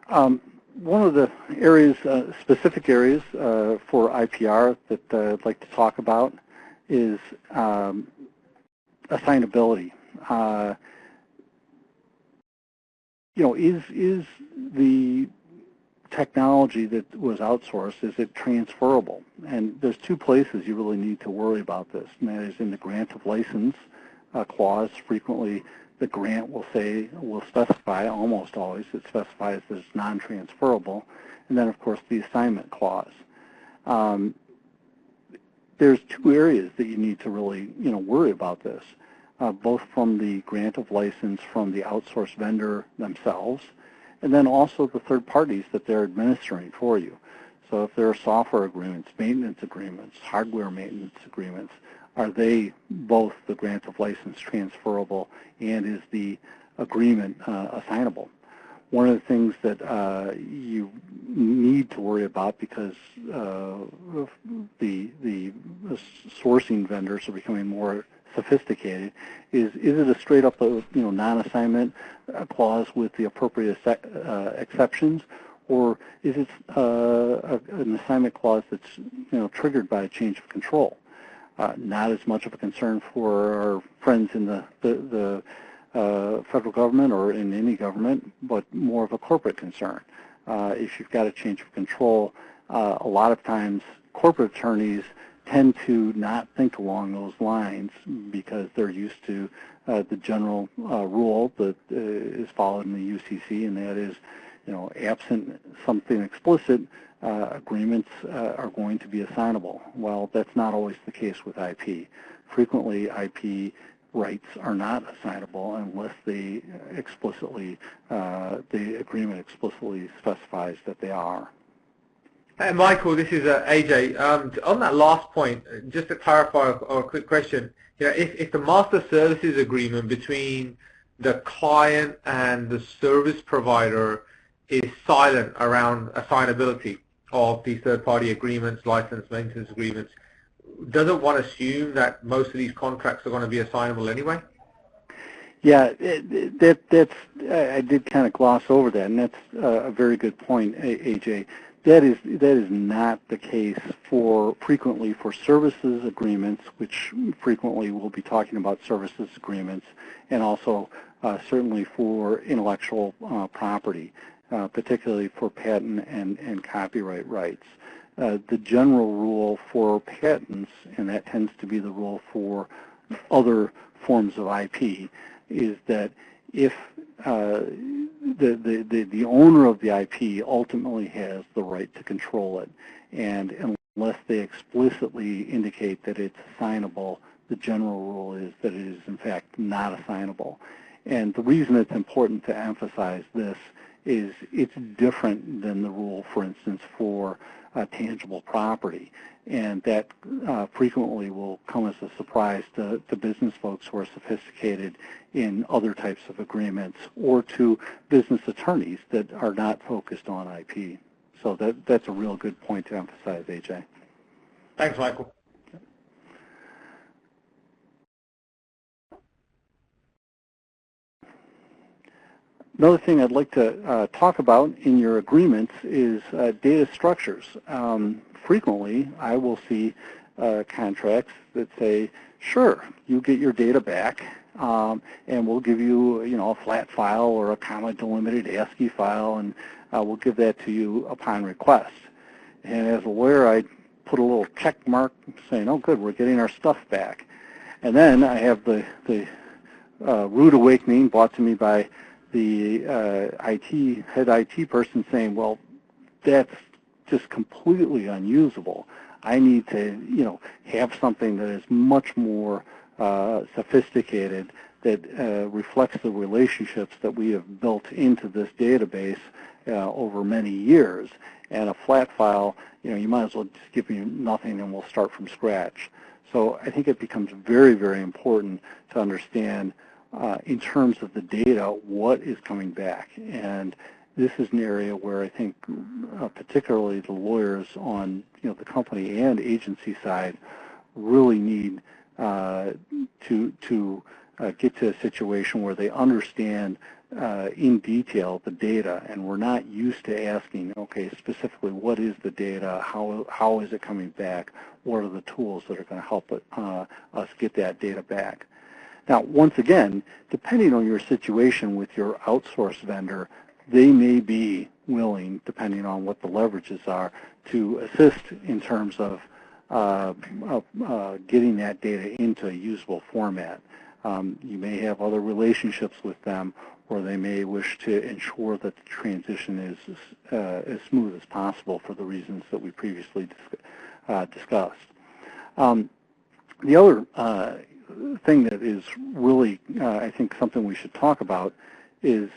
One of the areas, specific areas for IPR that I'd like to talk about is assignability. Is the technology that was outsourced, is it transferable? And there's two places you really need to worry about this, and that is in the grant of license clause. Frequently, the grant will specify, almost always, it specifies that it's non-transferable, and then, of course, the assignment clause. There's two areas that you need to really, worry about this. Both from the grant of license from the outsourced vendor themselves, and then also the third parties that they're administering for you. So if there are software agreements, maintenance agreements, hardware maintenance agreements, are they both the grant of license transferable, and is the agreement assignable? One of the things that you need to worry about, because the sourcing vendors are becoming more sophisticated, is it a straight up non-assignment clause with the appropriate exceptions, or is it an assignment clause that's triggered by a change of control? Not as much of a concern for our friends in the federal government or in any government, but more of a corporate concern. If you've got a change of control, a lot of times corporate attorneys tend to not think along those lines because they're used to the general rule that is followed in the UCC, and that is, absent something explicit, agreements are going to be assignable. Well, that's not always the case with IP. Frequently, IP rights are not assignable unless they explicitly, the agreement explicitly specifies that they are. Hey, Michael, this is AJ. On that last point, just to clarify a quick question, if the master services agreement between the client and the service provider is silent around assignability of these third-party agreements, license maintenance agreements, doesn't one assume that most of these contracts are going to be assignable anyway? Yeah, that's I did kind of gloss over that, and that's a very good point, AJ. That is not the case frequently for services agreements, which frequently we'll be talking about services agreements, and also certainly for intellectual property, particularly for patent and copyright rights. The general rule for patents, and that tends to be the rule for other forms of IP, is that if the owner of the IP ultimately has the right to control it, and unless they explicitly indicate that it's assignable, the general rule is that it is in fact not assignable. And the reason it's important to emphasize this is it's different than the rule, for instance, for tangible property, and that frequently will come as a surprise to business folks who are sophisticated in other types of agreements, or to business attorneys that are not focused on IP. So that's a real good point to emphasize, AJ. Thanks, Michael. Another thing I'd like to talk about in your agreements is data structures. Frequently, I will see contracts that say, sure, you get your data back, and we'll give you, a flat file or a comma-delimited ASCII file, and we'll give that to you upon request. And as a lawyer, I put a little check mark saying, oh, good, we're getting our stuff back. And then I have the rude awakening brought to me by the head IT person saying, well, that's just completely unusable. I need to, have something that is much more sophisticated, that reflects the relationships that we have built into this database over many years. And a flat file, you might as well just give me nothing and we'll start from scratch. So I think it becomes very, very important to understand in terms of the data, what is coming back. And this is an area where I think particularly the lawyers on the company and agency side really need to get to a situation where they understand in detail the data, and we're not used to asking, okay, specifically what is the data, how is it coming back, what are the tools that are going to help us get that data back. Now, once again, depending on your situation with your outsourced vendor, they may be willing, depending on what the leverages are, to assist in terms of getting that data into a usable format. You may have other relationships with them, or they may wish to ensure that the transition is as smooth as possible for the reasons that we previously discussed. The other thing that is really, I think, something we should talk about is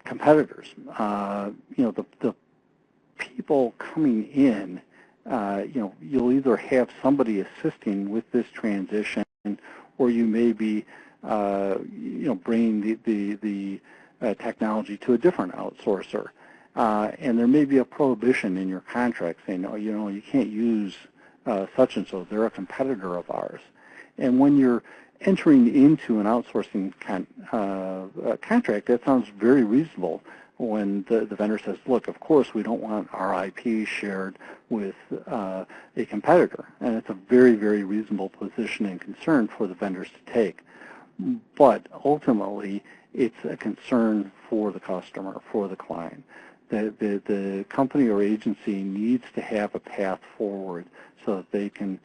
competitors. The people coming in, you'll either have somebody assisting with this transition, or you may be, bringing the technology to a different outsourcer. And there may be a prohibition in your contract saying, no, you can't use such and so. They're a competitor of ours. And when you're entering into an outsourcing contract, that sounds very reasonable when the vendor says, look, of course we don't want our IP shared with a competitor. And it's a very, very reasonable position and concern for the vendors to take. but ultimately it's a concern for the customer, for the client. The company or agency needs to have a path forward so that they can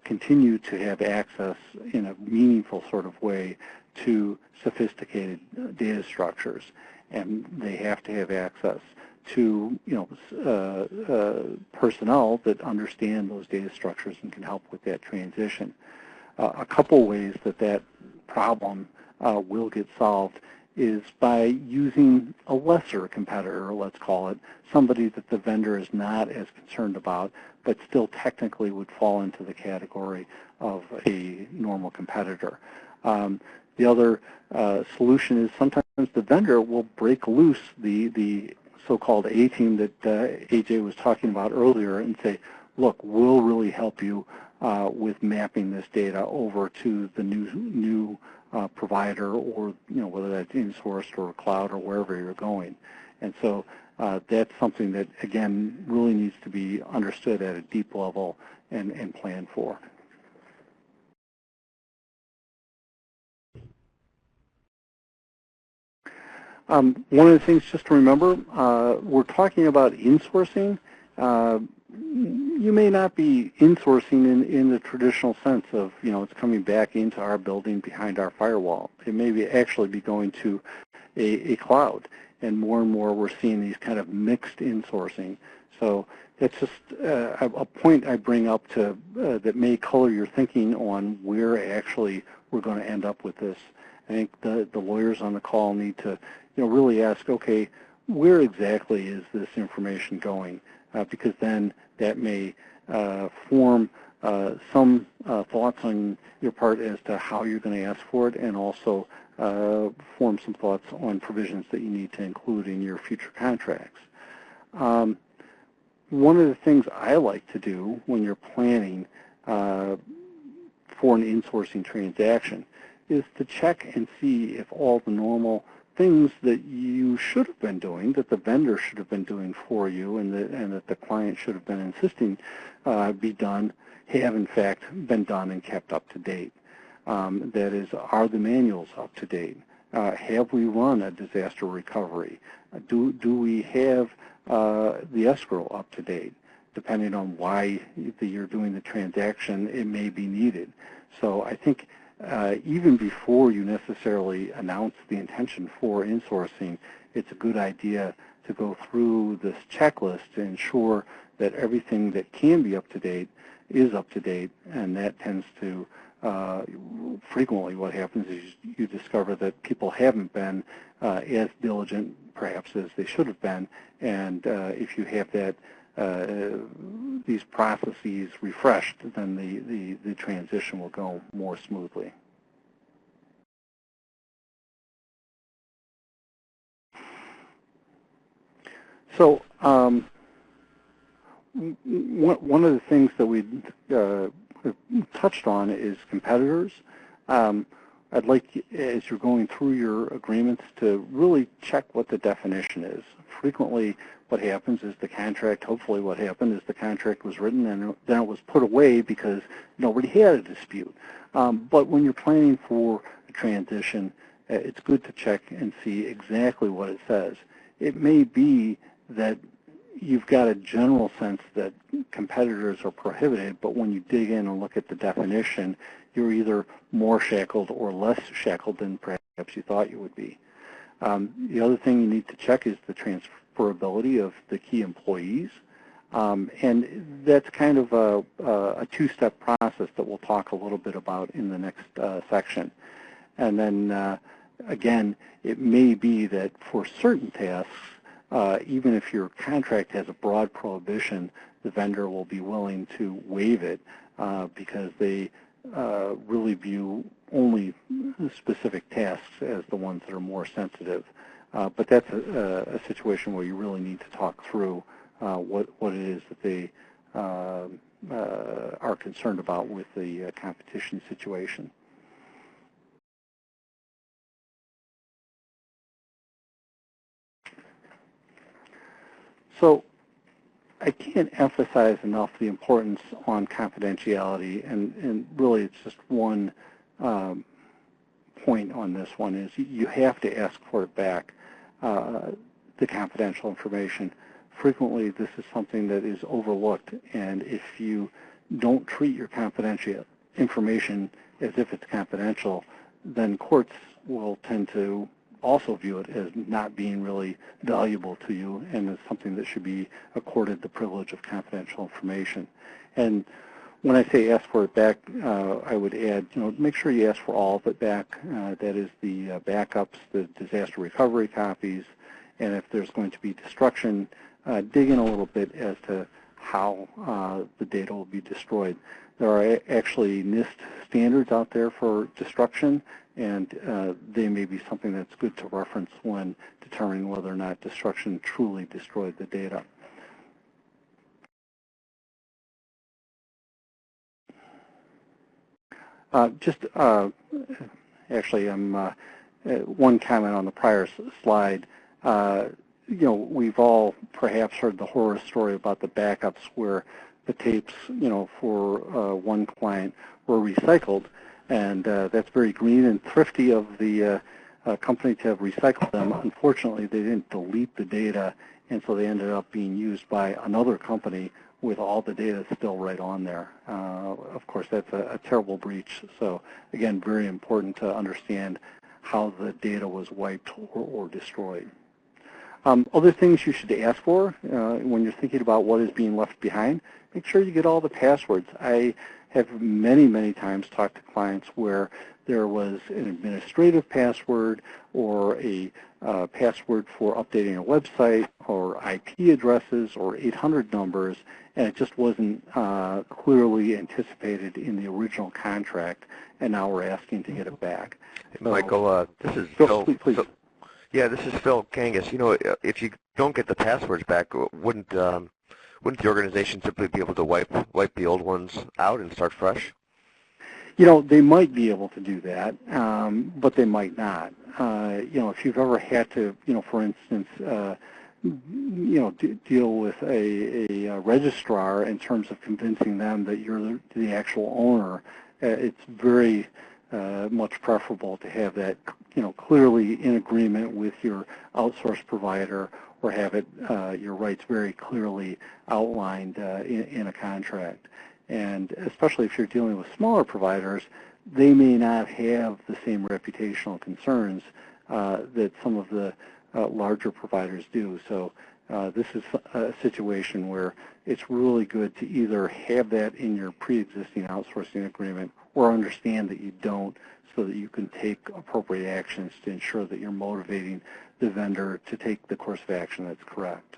continue to have access in a meaningful sort of way to sophisticated data structures, and they have to have access to personnel that understand those data structures and can help with that transition. A couple ways that problem will get solved is by using a lesser competitor, let's call it, somebody that the vendor is not as concerned about, but still technically would fall into the category of a normal competitor. The other solution is sometimes the vendor will break loose the so-called A-team that AJ was talking about earlier and say, look, we'll really help you with mapping this data over to the new provider, or whether that's insourced or cloud or wherever you're going. And so that's something that, again, really needs to be understood at a deep level and planned for. One of the things just to remember, we're talking about insourcing. You may not be insourcing in the traditional sense of, it's coming back into our building behind our firewall. It may actually be going to a cloud, and more we're seeing these kind of mixed insourcing. So that's just a point I bring up to that may color your thinking on where actually we're going to end up with this. I think the lawyers on the call need to really ask, okay, where exactly is this information going? Because then that may form some thoughts on your part as to how you're going to ask for it, and also form some thoughts on provisions that you need to include in your future contracts. One of the things I like to do when you're planning for an insourcing transaction is to check and see if all the normal things that you should have been doing, that the vendor should have been doing for you, and that the client should have been insisting be done, have in fact been done and kept up to date. That is, are the manuals up to date? Have we run a disaster recovery? Do we have the escrow up to date? Depending on why you're doing the transaction, it may be needed. So I think even before you necessarily announce the intention for insourcing, it's a good idea to go through this checklist to ensure that everything that can be up to date is up to date, and that tends to frequently what happens is you discover that people haven't been as diligent perhaps as they should have been, and if you have that these processes refreshed, then the transition will go more smoothly. So one of the things that we touched on is competitors. I'd like, as you're going through your agreements, to really check what the definition is. Frequently, what happens is the contract, hopefully what happened is the contract was written and then it was put away because nobody had a dispute. But when you're planning for a transition, it's good to check and see exactly what it says. It may be that you've got a general sense that competitors are prohibited, but when you dig in and look at the definition, you're either more shackled or less shackled than perhaps you thought you would be. The other thing you need to check is the transferability of the key employees, and that's kind of a two-step process that we'll talk a little bit about in the next section. And then, again, it may be that for certain tasks, even if your contract has a broad prohibition, the vendor will be willing to waive it because they really view only specific tasks as the ones that are more sensitive. But that's a situation where you really need to talk through what it is that they are concerned about with the competition situation. So I can't emphasize enough the importance on confidentiality, and really it's just one point on this one is you have to ask for it back, the confidential information. Frequently, this is something that is overlooked, and if you don't treat your confidential information as if it's confidential, then courts will tend to also view it as not being really valuable to you and as something that should be accorded the privilege of confidential information. And when I say ask for it back, I would add, make sure you ask for all of it back. That is the backups, the disaster recovery copies, and if there's going to be destruction, dig in a little bit as to how the data will be destroyed. There are actually NIST standards out there for destruction, and they may be something that's good to reference when determining whether or not destruction truly destroyed the data. Actually, one comment on the prior slide. We've all perhaps heard the horror story about the backups where the tapes, for one client were recycled, and that's very green and thrifty of the company to have recycled them. Unfortunately, they didn't delete the data, and so they ended up being used by another company with all the data still right on there. Of course, that's a terrible breach. So again, very important to understand how the data was wiped or destroyed. Other things you should ask for when you're thinking about what is being left behind, make sure you get all the passwords. I have many, many times talked to clients where there was an administrative password or a password for updating a website or IP addresses or 800 numbers, and it just wasn't clearly anticipated in the original contract, and now we're asking to get it back. So, Michael, this is Phil. Please. Yeah, this is Phil Kangas. If you don't get the passwords back, wouldn't the organization simply be able to wipe the old ones out and start fresh? They might be able to do that, but they might not. If you've ever had to, for instance, deal with a registrar in terms of convincing them that you're the actual owner, it's very much preferable to have that, clearly in agreement with your outsourced provider, or have it your rights very clearly outlined in a contract. And especially if you're dealing with smaller providers, they may not have the same reputational concerns that some of the larger providers do. So this is a situation where it's really good to either have that in your pre-existing outsourcing agreement or understand that you don't, so that you can take appropriate actions to ensure that you're motivating the vendor to take the course of action that's correct.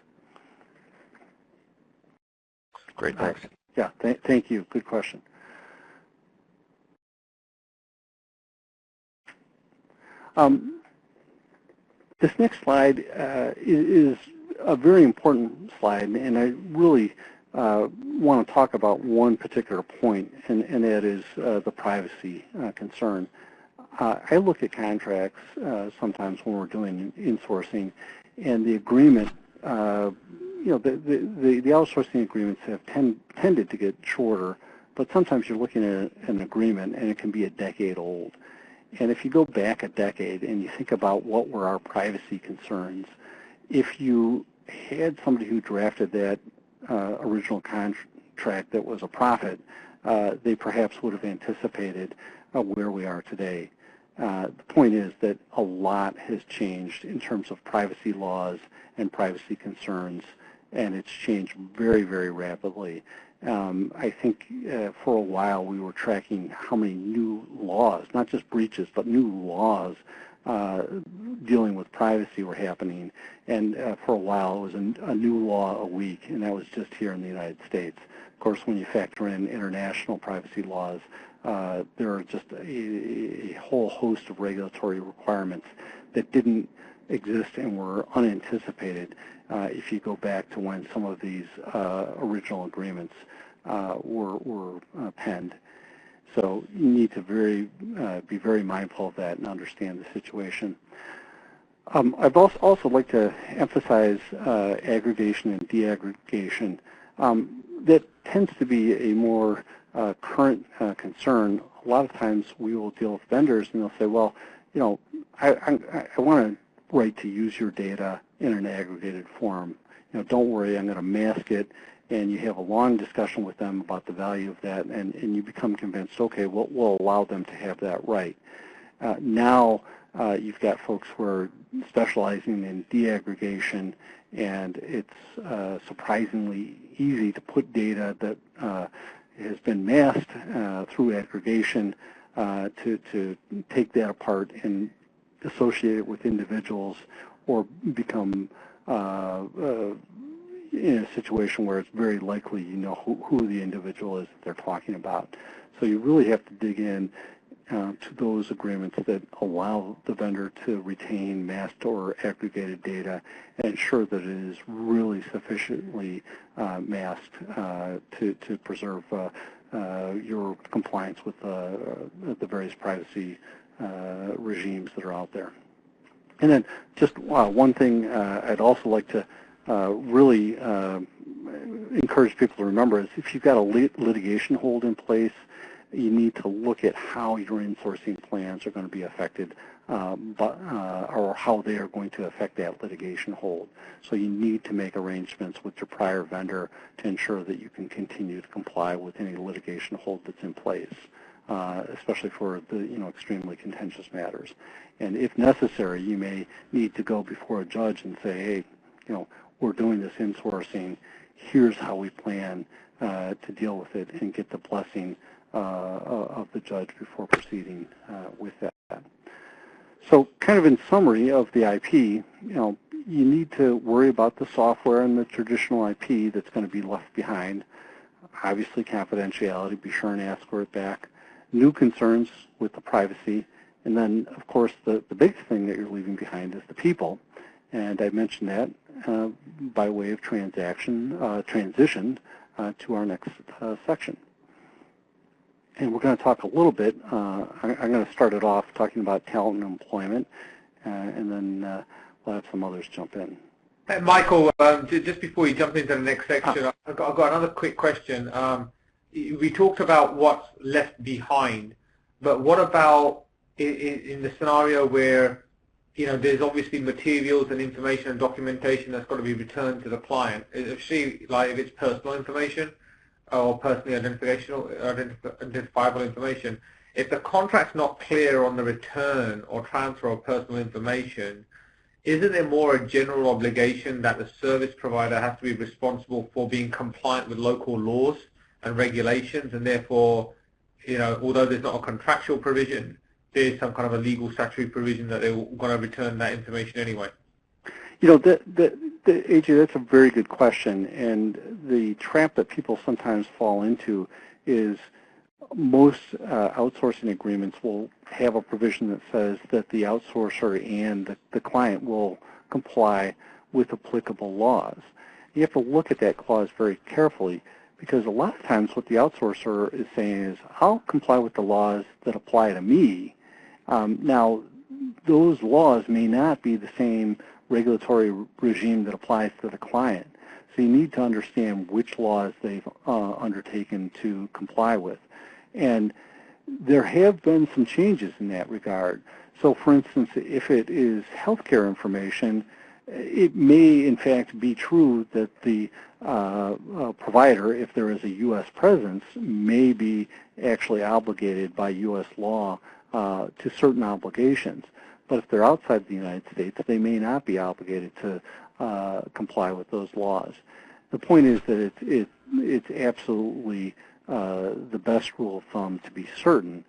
Great, thanks. Yeah, thank you. Good question. This next slide is a very important slide, and I really want to talk about one particular point, and that is the privacy concern. I look at contracts sometimes when we're doing insourcing, and the agreement, the outsourcing agreements have tended to get shorter, but sometimes you're looking at an agreement and it can be a decade old. And if you go back a decade and you think about what were our privacy concerns, if you had somebody who drafted that original contract that was a profit, they perhaps would have anticipated where we are today. The point is that a lot has changed in terms of privacy laws and privacy concerns, and it's changed very, very rapidly. I think for a while we were tracking how many new laws, not just breaches, but new laws dealing with privacy were happening. And for a while it was a new law a week, and that was just here in the United States. Of course, when you factor in international privacy laws, there are just a whole host of regulatory requirements that didn't exist and were unanticipated if you go back to when some of these original agreements were penned. So you need to be very mindful of that and understand the situation. I'd also like to emphasize aggregation and deaggregation. That tends to be a more current concern, a lot of times we will deal with vendors and they'll say, well, I want to write to use your data in an aggregated form. Don't worry, I'm going to mask it. And you have a long discussion with them about the value of that, and you become convinced, okay, we'll allow them to have that right. Now you've got folks who are specializing in deaggregation, and it's surprisingly easy to put data that has been masked through aggregation to take that apart and associate it with individuals or become in a situation where it's very likely you know who the individual is that they're talking about. So you really have to dig in to those agreements that allow the vendor to retain masked or aggregated data and ensure that it is really sufficiently masked to preserve your compliance with the various privacy regimes that are out there. And then just one thing I'd also like to really encourage people to remember is if you've got a litigation hold in place, you need to look at how your insourcing plans are going to be affected or how they are going to affect that litigation hold. So you need to make arrangements with your prior vendor to ensure that you can continue to comply with any litigation hold that's in place, especially for the extremely contentious matters. And if necessary, you may need to go before a judge and say, hey, we're doing this insourcing. Here's how we plan to deal with it, and get the blessing of the judge before proceeding with that. So kind of in summary of the IP, you need to worry about the software and the traditional IP that's going to be left behind. Obviously confidentiality, be sure and ask for it back. New concerns with the privacy, and then of course the big thing that you're leaving behind is the people. And I mentioned that by way of transition to our next section. And we're going to talk a little bit, I'm going to start it off talking about talent and employment, and then we'll have some others jump in. Hey, Michael, just before you jump into the next section, I've got another quick question. We talked about what's left behind, but what about in the scenario where there's obviously materials and information and documentation that's got to be returned to the client, if it's personal information or personally identifiable information. If the contract's not clear on the return or transfer of personal information, isn't there more a general obligation that the service provider has to be responsible for being compliant with local laws and regulations, and therefore, although there's not a contractual provision, there's some kind of a legal statutory provision that they're going to return that information anyway? AJ, that's a very good question, and the trap that people sometimes fall into is most outsourcing agreements will have a provision that says that the outsourcer and the client will comply with applicable laws. You have to look at that clause very carefully, because a lot of times what the outsourcer is saying is, I'll comply with the laws that apply to me. Now, those laws may not be the same regulatory regime that applies to the client. So you need to understand which laws they've undertaken to comply with. And there have been some changes in that regard. So for instance, if it is healthcare information, it may in fact be true that the provider, if there is a U.S. presence, may be actually obligated by U.S. law to certain obligations. But if they're outside the United States, they may not be obligated to comply with those laws. The point is that it's absolutely the best rule of thumb to be certain,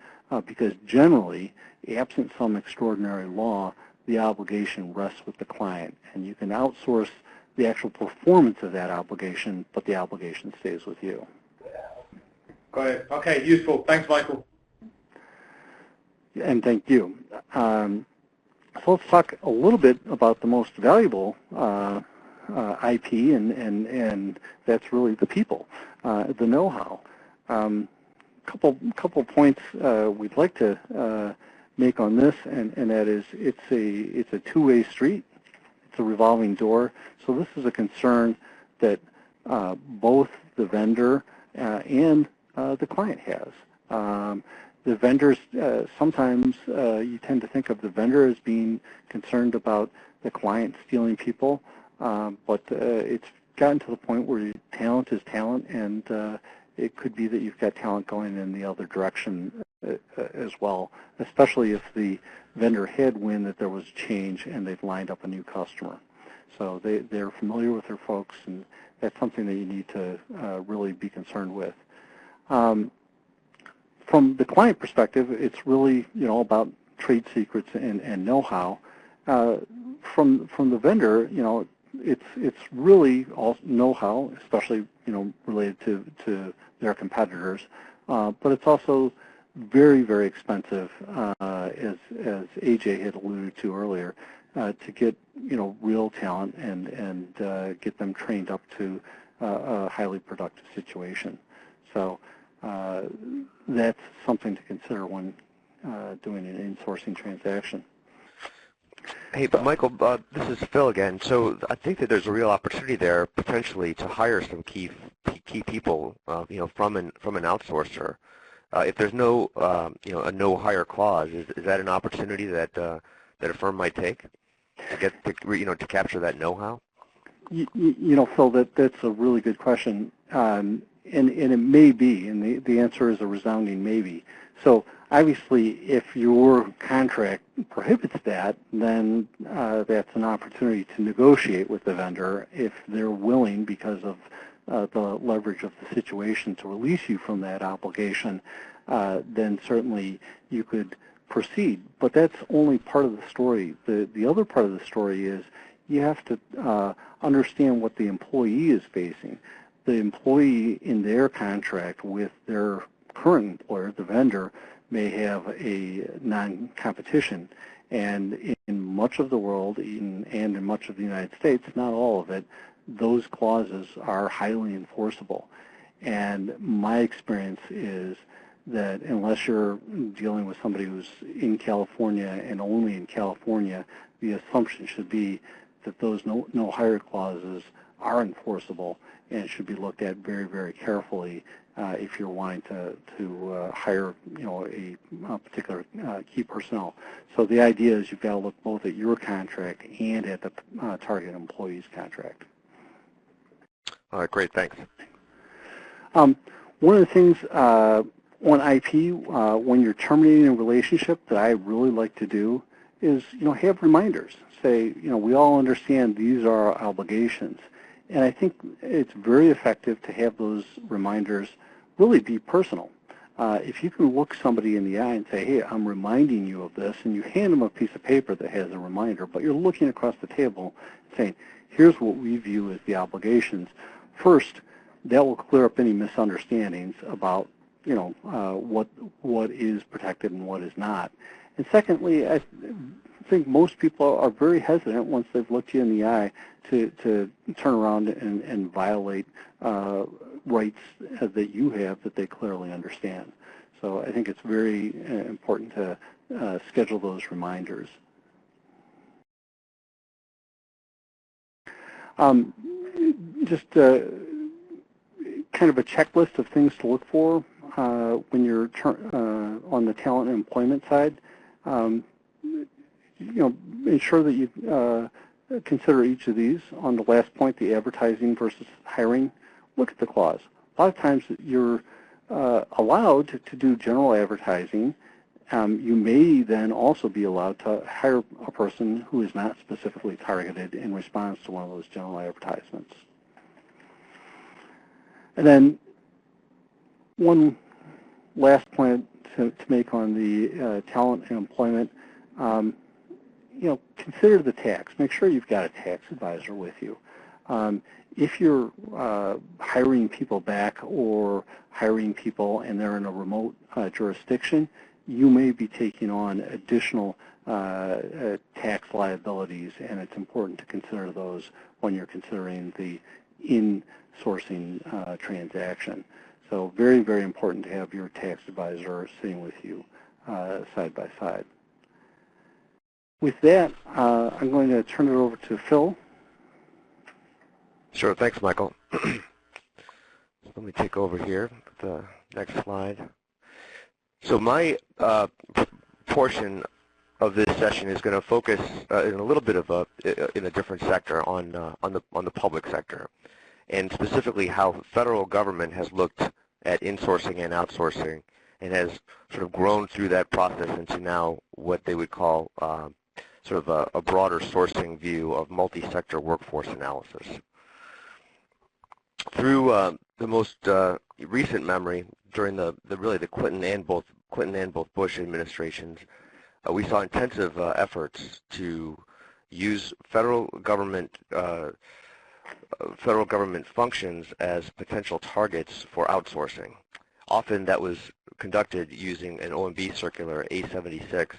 because generally, absent some extraordinary law, the obligation rests with the client, and you can outsource the actual performance of that obligation, but the obligation stays with you. Got it. Okay, useful. Thanks, Michael. And thank you. So let's talk a little bit about the most valuable IP, and that's really the people, the know-how. Couple points we'd like to make on this, and that is it's a two-way street. It's a revolving door. So this is a concern that both the vendor and the client has. The vendors, sometimes you tend to think of the vendor as being concerned about the client stealing people, but it's gotten to the point where talent is talent, and it could be that you've got talent going in the other direction as well, especially if the vendor had wind that there was a change and they've lined up a new customer. So they're familiar with their folks, and that's something that you need to really be concerned with. From the client perspective, it's really about trade secrets and know-how. From the vendor, it's really all know-how, especially related to their competitors, but it's also very, very expensive, as AJ had alluded to earlier, to get real talent and get them trained up to a highly productive situation. So that's something to consider when doing an insourcing transaction. Hey, but Michael, this is Phil again. So I think that there's a real opportunity there potentially to hire some key people, from an outsourcer. If there's no, a no hire clause, is that an opportunity that that a firm might take to get to capture that know-how? Phil, that's a really good question, and it may be, and the answer is a resounding maybe. So obviously, if your contract prohibits that, then that's an opportunity to negotiate with the vendor if they're willing, because of the leverage of the situation, to release you from that obligation. Then certainly you could proceed. But that's only part of the story. The other part of the story is you have to understand what the employee is facing. The employee in their contract with their current employer, the vendor, may have a non-competition. And in much of the world, and in much of the United States, not all of it, those clauses are highly enforceable. And my experience is that unless you're dealing with somebody who's in California and only in California, the assumption should be that those no hire clauses are enforceable and should be looked at very, very carefully if you're wanting to hire a particular key personnel. So the idea is you've got to look both at your contract and at the target employee's contract. All right, great, thanks. One of the things on IP, when you're terminating a relationship, that I really like to do is, have reminders. Say, we all understand these are our obligations. And I think it's very effective to have those reminders really be personal. If you can look somebody in the eye and say, hey, I'm reminding you of this, and you hand them a piece of paper that has a reminder, but you're looking across the table saying, here's what we view as the obligations. First, that will clear up any misunderstandings about, what is protected and what is not. And secondly, I think most people are very hesitant once they've looked you in the eye to turn around and violate rights that you have that they clearly understand. So I think it's very important to schedule those reminders. Just kind of a checklist of things to look for when you're on the talent and employment side. Ensure that you consider each of these. On the last point, the advertising versus hiring, look at the clause. A lot of times you're allowed to do general advertising. You may then also be allowed to hire a person who is not specifically targeted in response to one of those general advertisements. And then one last point to make on the talent and employment, consider the tax. Make sure you've got a tax advisor with you. If you're hiring people back or hiring people and they're in a remote jurisdiction, you may be taking on additional tax liabilities, and it's important to consider those when you're considering the insourcing transaction. So very, very important to have your tax advisor sitting with you side by side. With that, I'm going to turn it over to Phil. Sure, thanks, Michael. Let me take over here with the next slide. So my portion of this session is going to focus in a little bit of in a different sector on the public sector, and specifically how federal government has looked at insourcing and outsourcing and has sort of grown through that process into now what they would call sort of a broader sourcing view of multi-sector workforce analysis. Through the most recent memory, during really the Clinton and both Bush administrations, we saw intensive efforts to use federal government functions as potential targets for outsourcing. Often that was conducted using an OMB circular A76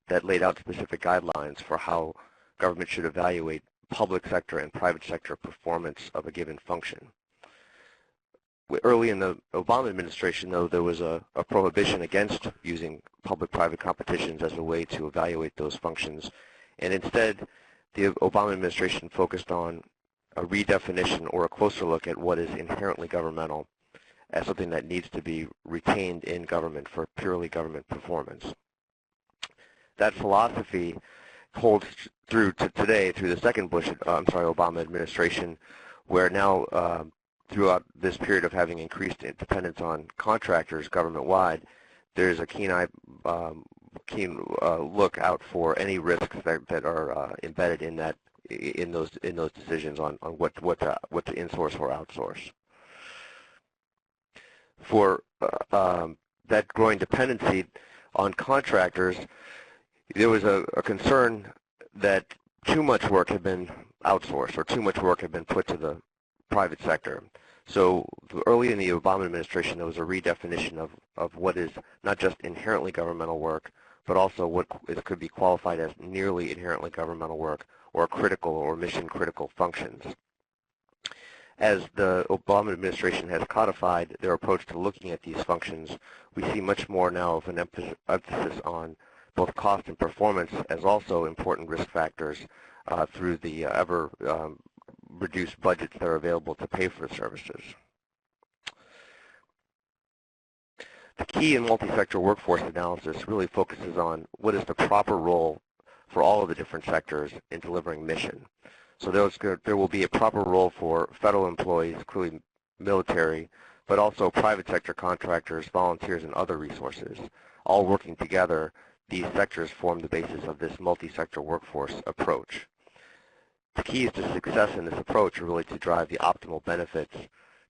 that laid out specific guidelines for how government should evaluate public sector and private sector performance of a given function. Early in the Obama administration, though, there was a prohibition against using public-private competitions as a way to evaluate those functions, and instead the Obama administration focused on a redefinition or a closer look at what is inherently governmental as something that needs to be retained in government for purely government performance. That philosophy holds through to today, through the second Obama administration, where now throughout this period of having increased dependence on contractors government-wide, there's a keen look out for any risks that are embedded in those decisions on what to insource or outsource. For that growing dependency on contractors, there was a concern that too much work had been outsourced or too much work had been put to the private sector. So early in the Obama administration, there was a redefinition of what is not just inherently governmental work, but also what could be qualified as nearly inherently governmental work or critical or mission-critical functions. As the Obama administration has codified their approach to looking at these functions, we see much more now of an emphasis on both cost and performance as also important risk factors through the ever reduced budgets that are available to pay for the services. The key in multi-sector workforce analysis really focuses on what is the proper role for all of the different sectors in delivering mission. So there will be a proper role for federal employees, including military, but also private sector contractors, volunteers, and other resources. All working together, these sectors form the basis of this multi-sector workforce approach. The keys to success in this approach are really to drive the optimal benefits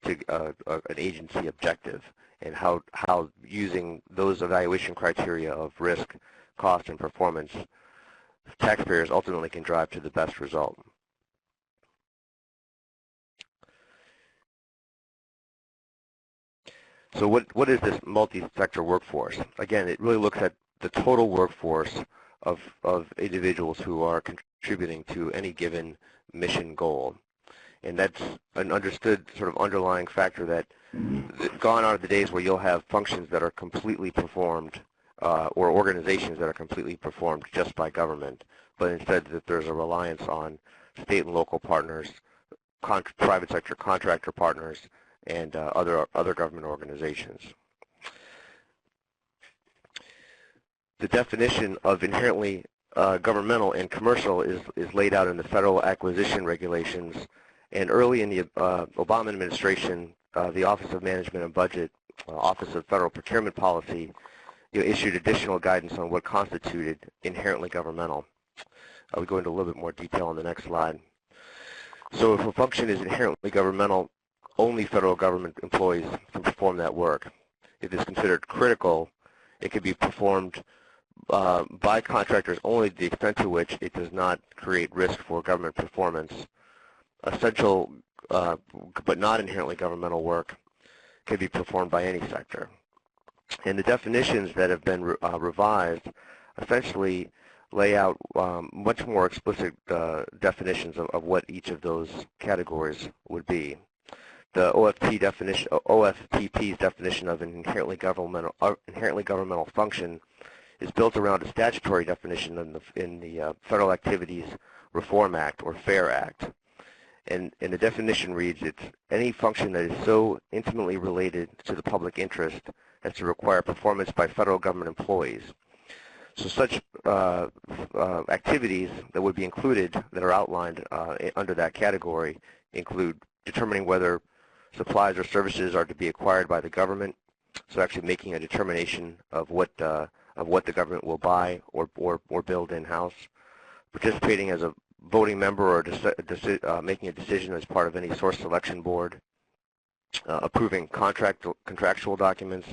to an agency objective, and how using those evaluation criteria of risk, cost, and performance, taxpayers ultimately can drive to the best result. So what is this multi-sector workforce? Again, it really looks at the total workforce of individuals who are contributing to any given mission goal. And that's an understood sort of underlying factor that gone are the days where you'll have functions that are completely performed or organizations that are completely performed just by government, but instead that there's a reliance on state and local partners, private sector contractor partners, and other government organizations. The definition of inherently governmental and commercial is laid out in the federal acquisition regulations, and early in the Obama administration, the Office of Management and Budget, Office of Federal Procurement Policy, issued additional guidance on what constituted inherently governmental. I'll go into a little bit more detail on the next slide. So if a function is inherently governmental, only federal government employees can perform that work. If it's considered critical, it can be performed by contractors only to the extent to which it does not create risk for government performance. Essential but not inherently governmental work can be performed by any sector. And the definitions that have been revised essentially lay out much more explicit definitions of what each of those categories would be. The OFTP's definition of an inherently governmental function is built around a statutory definition in the Federal Activities Reform Act, or FAIR Act. And the definition reads, it's any function that is so intimately related to the public interest as to require performance by federal government employees. So such activities that would be included that are outlined under that category include determining whether supplies or services are to be acquired by the government, so actually making a determination of what the government will buy or build in-house, participating as a voting member or making a decision as part of any source selection board, approving contractual documents,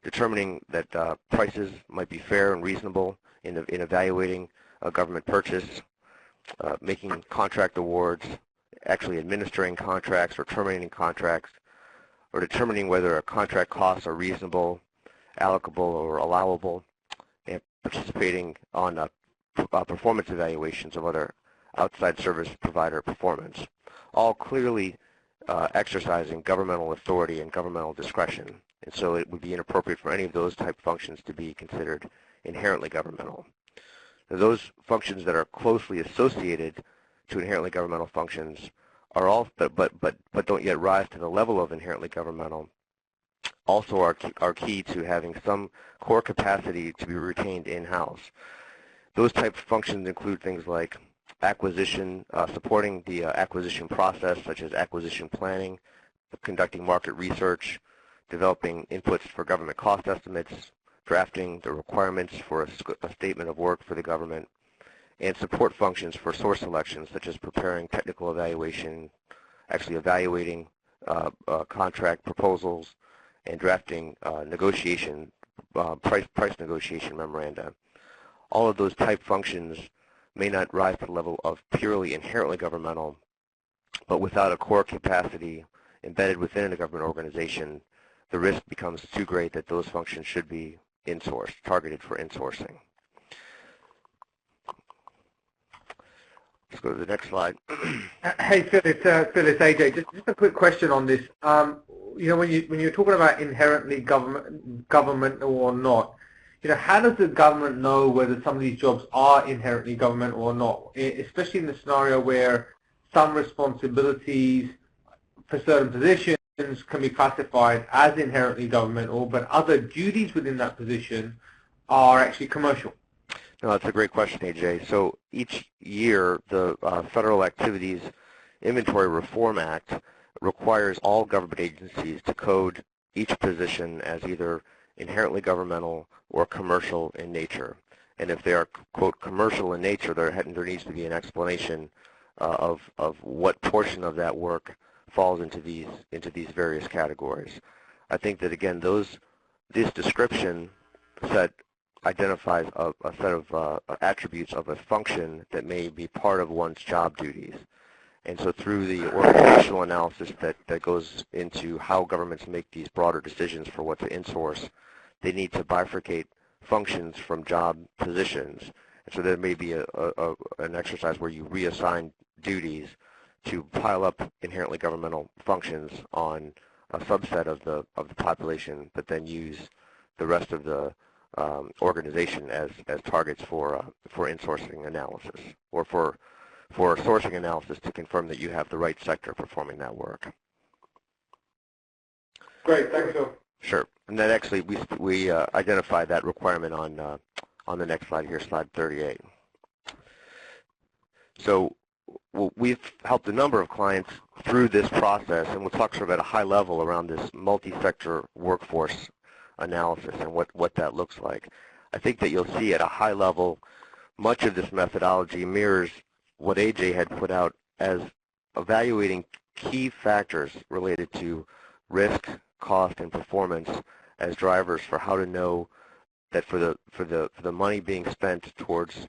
determining that prices might be fair and reasonable in evaluating a government purchase, making contract awards, actually administering contracts or terminating contracts, or determining whether a contract costs are reasonable, allocable, or allowable, and participating on performance evaluations of other outside service provider performance, all clearly exercising governmental authority and governmental discretion. And so it would be inappropriate for any of those type functions to be considered inherently governmental. Now, those functions that are closely associated to inherently governmental functions are all, but don't yet rise to the level of inherently governmental, also are key to having some core capacity to be retained in-house. Those type of functions include things like acquisition, supporting the acquisition process, such as acquisition planning, conducting market research, developing inputs for government cost estimates, drafting the requirements for a statement of work for the government, and support functions for source selection, such as preparing technical evaluation, actually evaluating contract proposals, and drafting negotiation, price negotiation memoranda. All of those type functions may not rise to the level of purely inherently governmental, but without a core capacity embedded within a government organization, the risk becomes too great that those functions should be insourced, targeted for insourcing. Let's go to the next slide. Hey, Phil, it's AJ. Just a quick question on this. You know, when you're talking about inherently governmental or not, you know, how does the government know whether some of these jobs are inherently governmental or not? Especially in the scenario where some responsibilities for certain positions can be classified as inherently governmental, but other duties within that position are actually commercial. No, that's a great question, AJ. So each year, the Federal Activities Inventory Reform Act requires all government agencies to code each position as either inherently governmental or commercial in nature. And if they are, quote, commercial in nature, there needs to be an explanation of what portion of that work falls into these various categories. I think that, again, this description set identifies a set of attributes of a function that may be part of one's job duties. And so through the organizational analysis that goes into how governments make these broader decisions for what to insource, they need to bifurcate functions from job positions. And so there may be an exercise where you reassign duties to pile up inherently governmental functions on a subset of the population, but then use the rest of the organization as targets for insourcing analysis, or for sourcing analysis to confirm that you have the right sector performing that work. Great, thanks, Phil. Sure, and then actually we identify that requirement on the next slide here, slide 38. So we've helped a number of clients through this process, and we'll talk sort of at a high level around this multi-sector workforce analysis and what that looks like. I think that you'll see at a high level much of this methodology mirrors what AJ had put out as evaluating key factors related to risk, cost, and performance as drivers for how to know that for the money being spent towards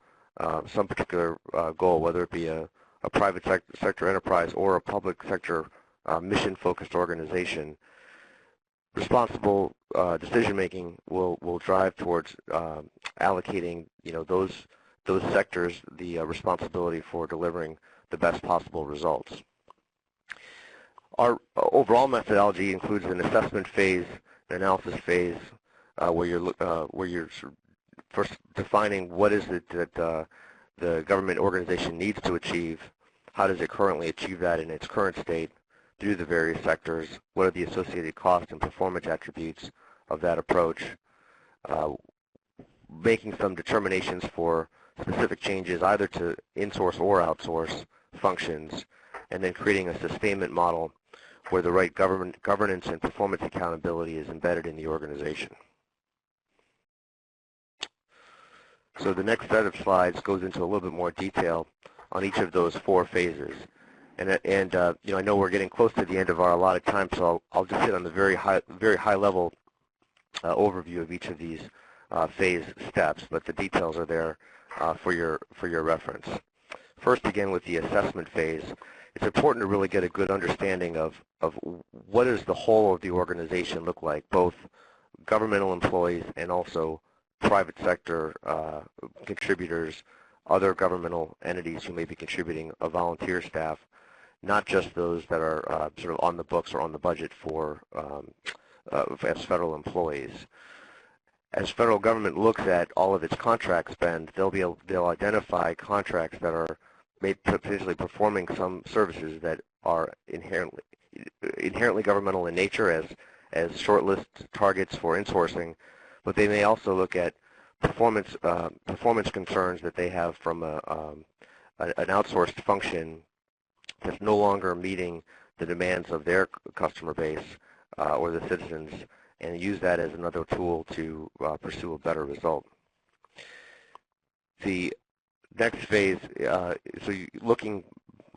some particular goal, whether it be a private sector enterprise or a public sector mission-focused organization, responsible decision-making will drive towards allocating, those sectors the responsibility for delivering the best possible results. Our overall methodology includes an assessment phase, an analysis phase, where you're first defining what is it that the government organization needs to achieve, how does it currently achieve that in its current state through the various sectors, what are the associated cost and performance attributes of that approach, making some determinations for specific changes either to insource or outsource functions, and then creating a sustainment model where the right governance and performance accountability is embedded in the organization. So the next set of slides goes into a little bit more detail on each of those 4 phases. And you know, I know we're getting close to the end of our allotted time, so I'll just hit on the very high level overview of each of these phase steps, but the details are there for your reference. First, again, with the assessment phase, it's important to really get a good understanding of what does the whole of the organization look like, both governmental employees and also private sector contributors, other governmental entities who may be contributing, a volunteer staff, not just those that are sort of on the books or on the budget for as federal employees. As federal government looks at all of its contract spend, they'll identify contracts that are potentially performing some services that are inherently governmental in nature as shortlist targets for insourcing, but they may also look at performance concerns that they have from an outsourced function that's no longer meeting the demands of their customer base or the citizens, and use that as another tool to pursue a better result. The next phase,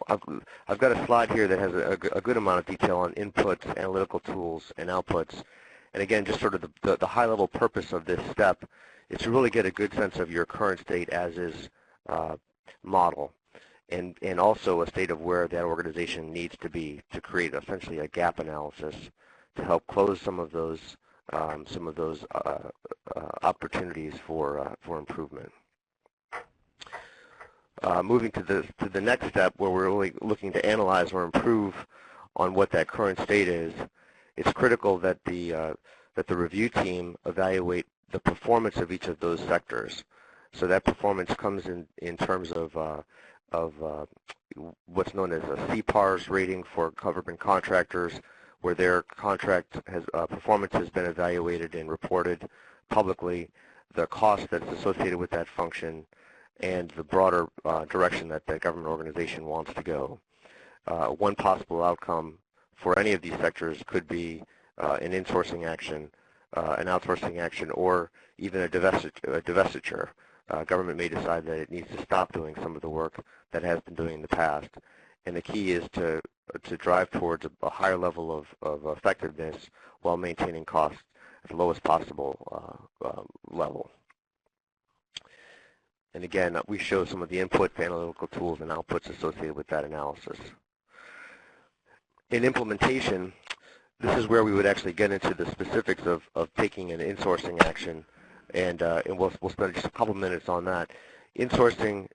I've got a slide here that has a good amount of detail on inputs, analytical tools, and outputs. And again, just sort of the high-level purpose of this step is to really get a good sense of your current state as is model, and also a state of where that organization needs to be to create essentially a gap analysis to help close some of those opportunities for improvement. Moving to the next step, where we're really looking to analyze or improve on what that current state is, it's critical that the review team evaluate the performance of each of those sectors. So that performance comes in terms of what's known as a CPARS rating for government contractors, where their contract performance has been evaluated and reported publicly, the cost that's associated with that function, and the broader direction that the government organization wants to go. One possible outcome for any of these sectors could be an insourcing action, an outsourcing action, or even a divestiture. Government may decide that it needs to stop doing some of the work that it has been doing in the past. And the key is to drive towards a higher level of effectiveness while maintaining costs at the lowest possible level. And again, we show some of the inputs, analytical tools, and outputs associated with that analysis. In implementation, this is where we would actually get into the specifics of taking an insourcing action, and we'll spend just a couple minutes on that. Insourcing,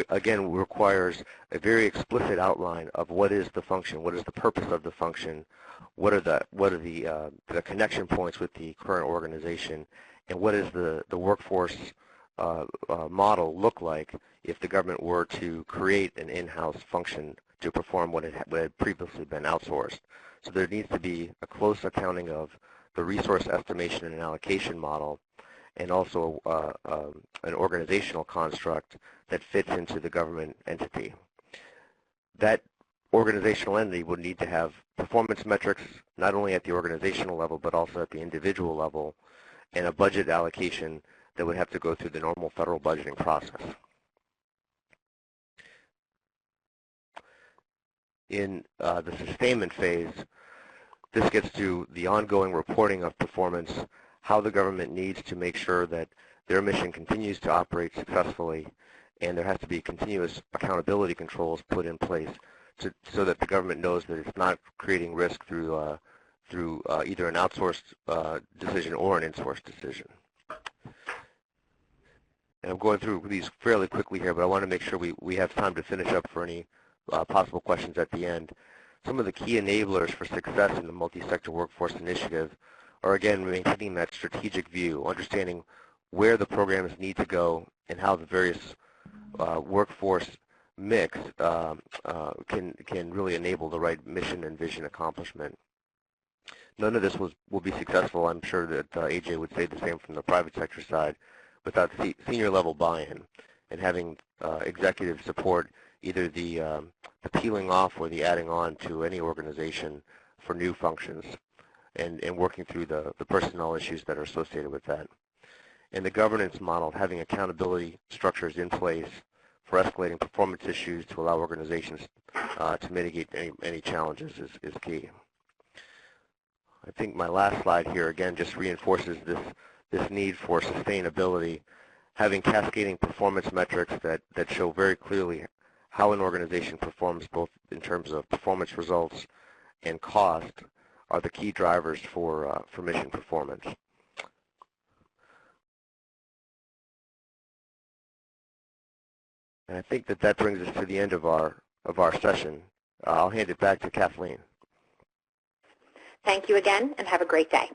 again, requires a very explicit outline of what is the function, what is the purpose of the function, what are the connection points with the current organization, and what is the workforce model look like if the government were to create an in-house function to perform what had previously been outsourced. So there needs to be a close accounting of the resource estimation and allocation model, and also an organizational construct that fits into the government entity. That organizational entity would need to have performance metrics, not only at the organizational level, but also at the individual level, and a budget allocation that would have to go through the normal federal budgeting process. In the sustainment phase, this gets to the ongoing reporting of performance, how the government needs to make sure that their mission continues to operate successfully, and there has to be continuous accountability controls put in place so that the government knows that it's not creating risk through either an outsourced decision or an insourced decision. And I'm going through these fairly quickly here, but I want to make sure we have time to finish up for any possible questions at the end. Some of the key enablers for success in the multi-sector workforce initiative are, again, maintaining that strategic view, understanding where the programs need to go and how the various workforce mix can really enable the right mission and vision accomplishment. none of this will be successful. I'm sure that AJ would say the same from the private sector side without senior level buy-in and having executive support, either the peeling off or the adding on to any organization for new functions and working through the personnel issues that are associated with that. And the governance model, having accountability structures in place for escalating performance issues to allow organizations to mitigate any challenges is key. I think my last slide here again just reinforces this need for sustainability, having cascading performance metrics that show very clearly how an organization performs both in terms of performance results and cost are the key drivers for mission performance. And I think that brings us to the end of our session. I'll hand it back to Kathleen. Thank you again, and have a great day.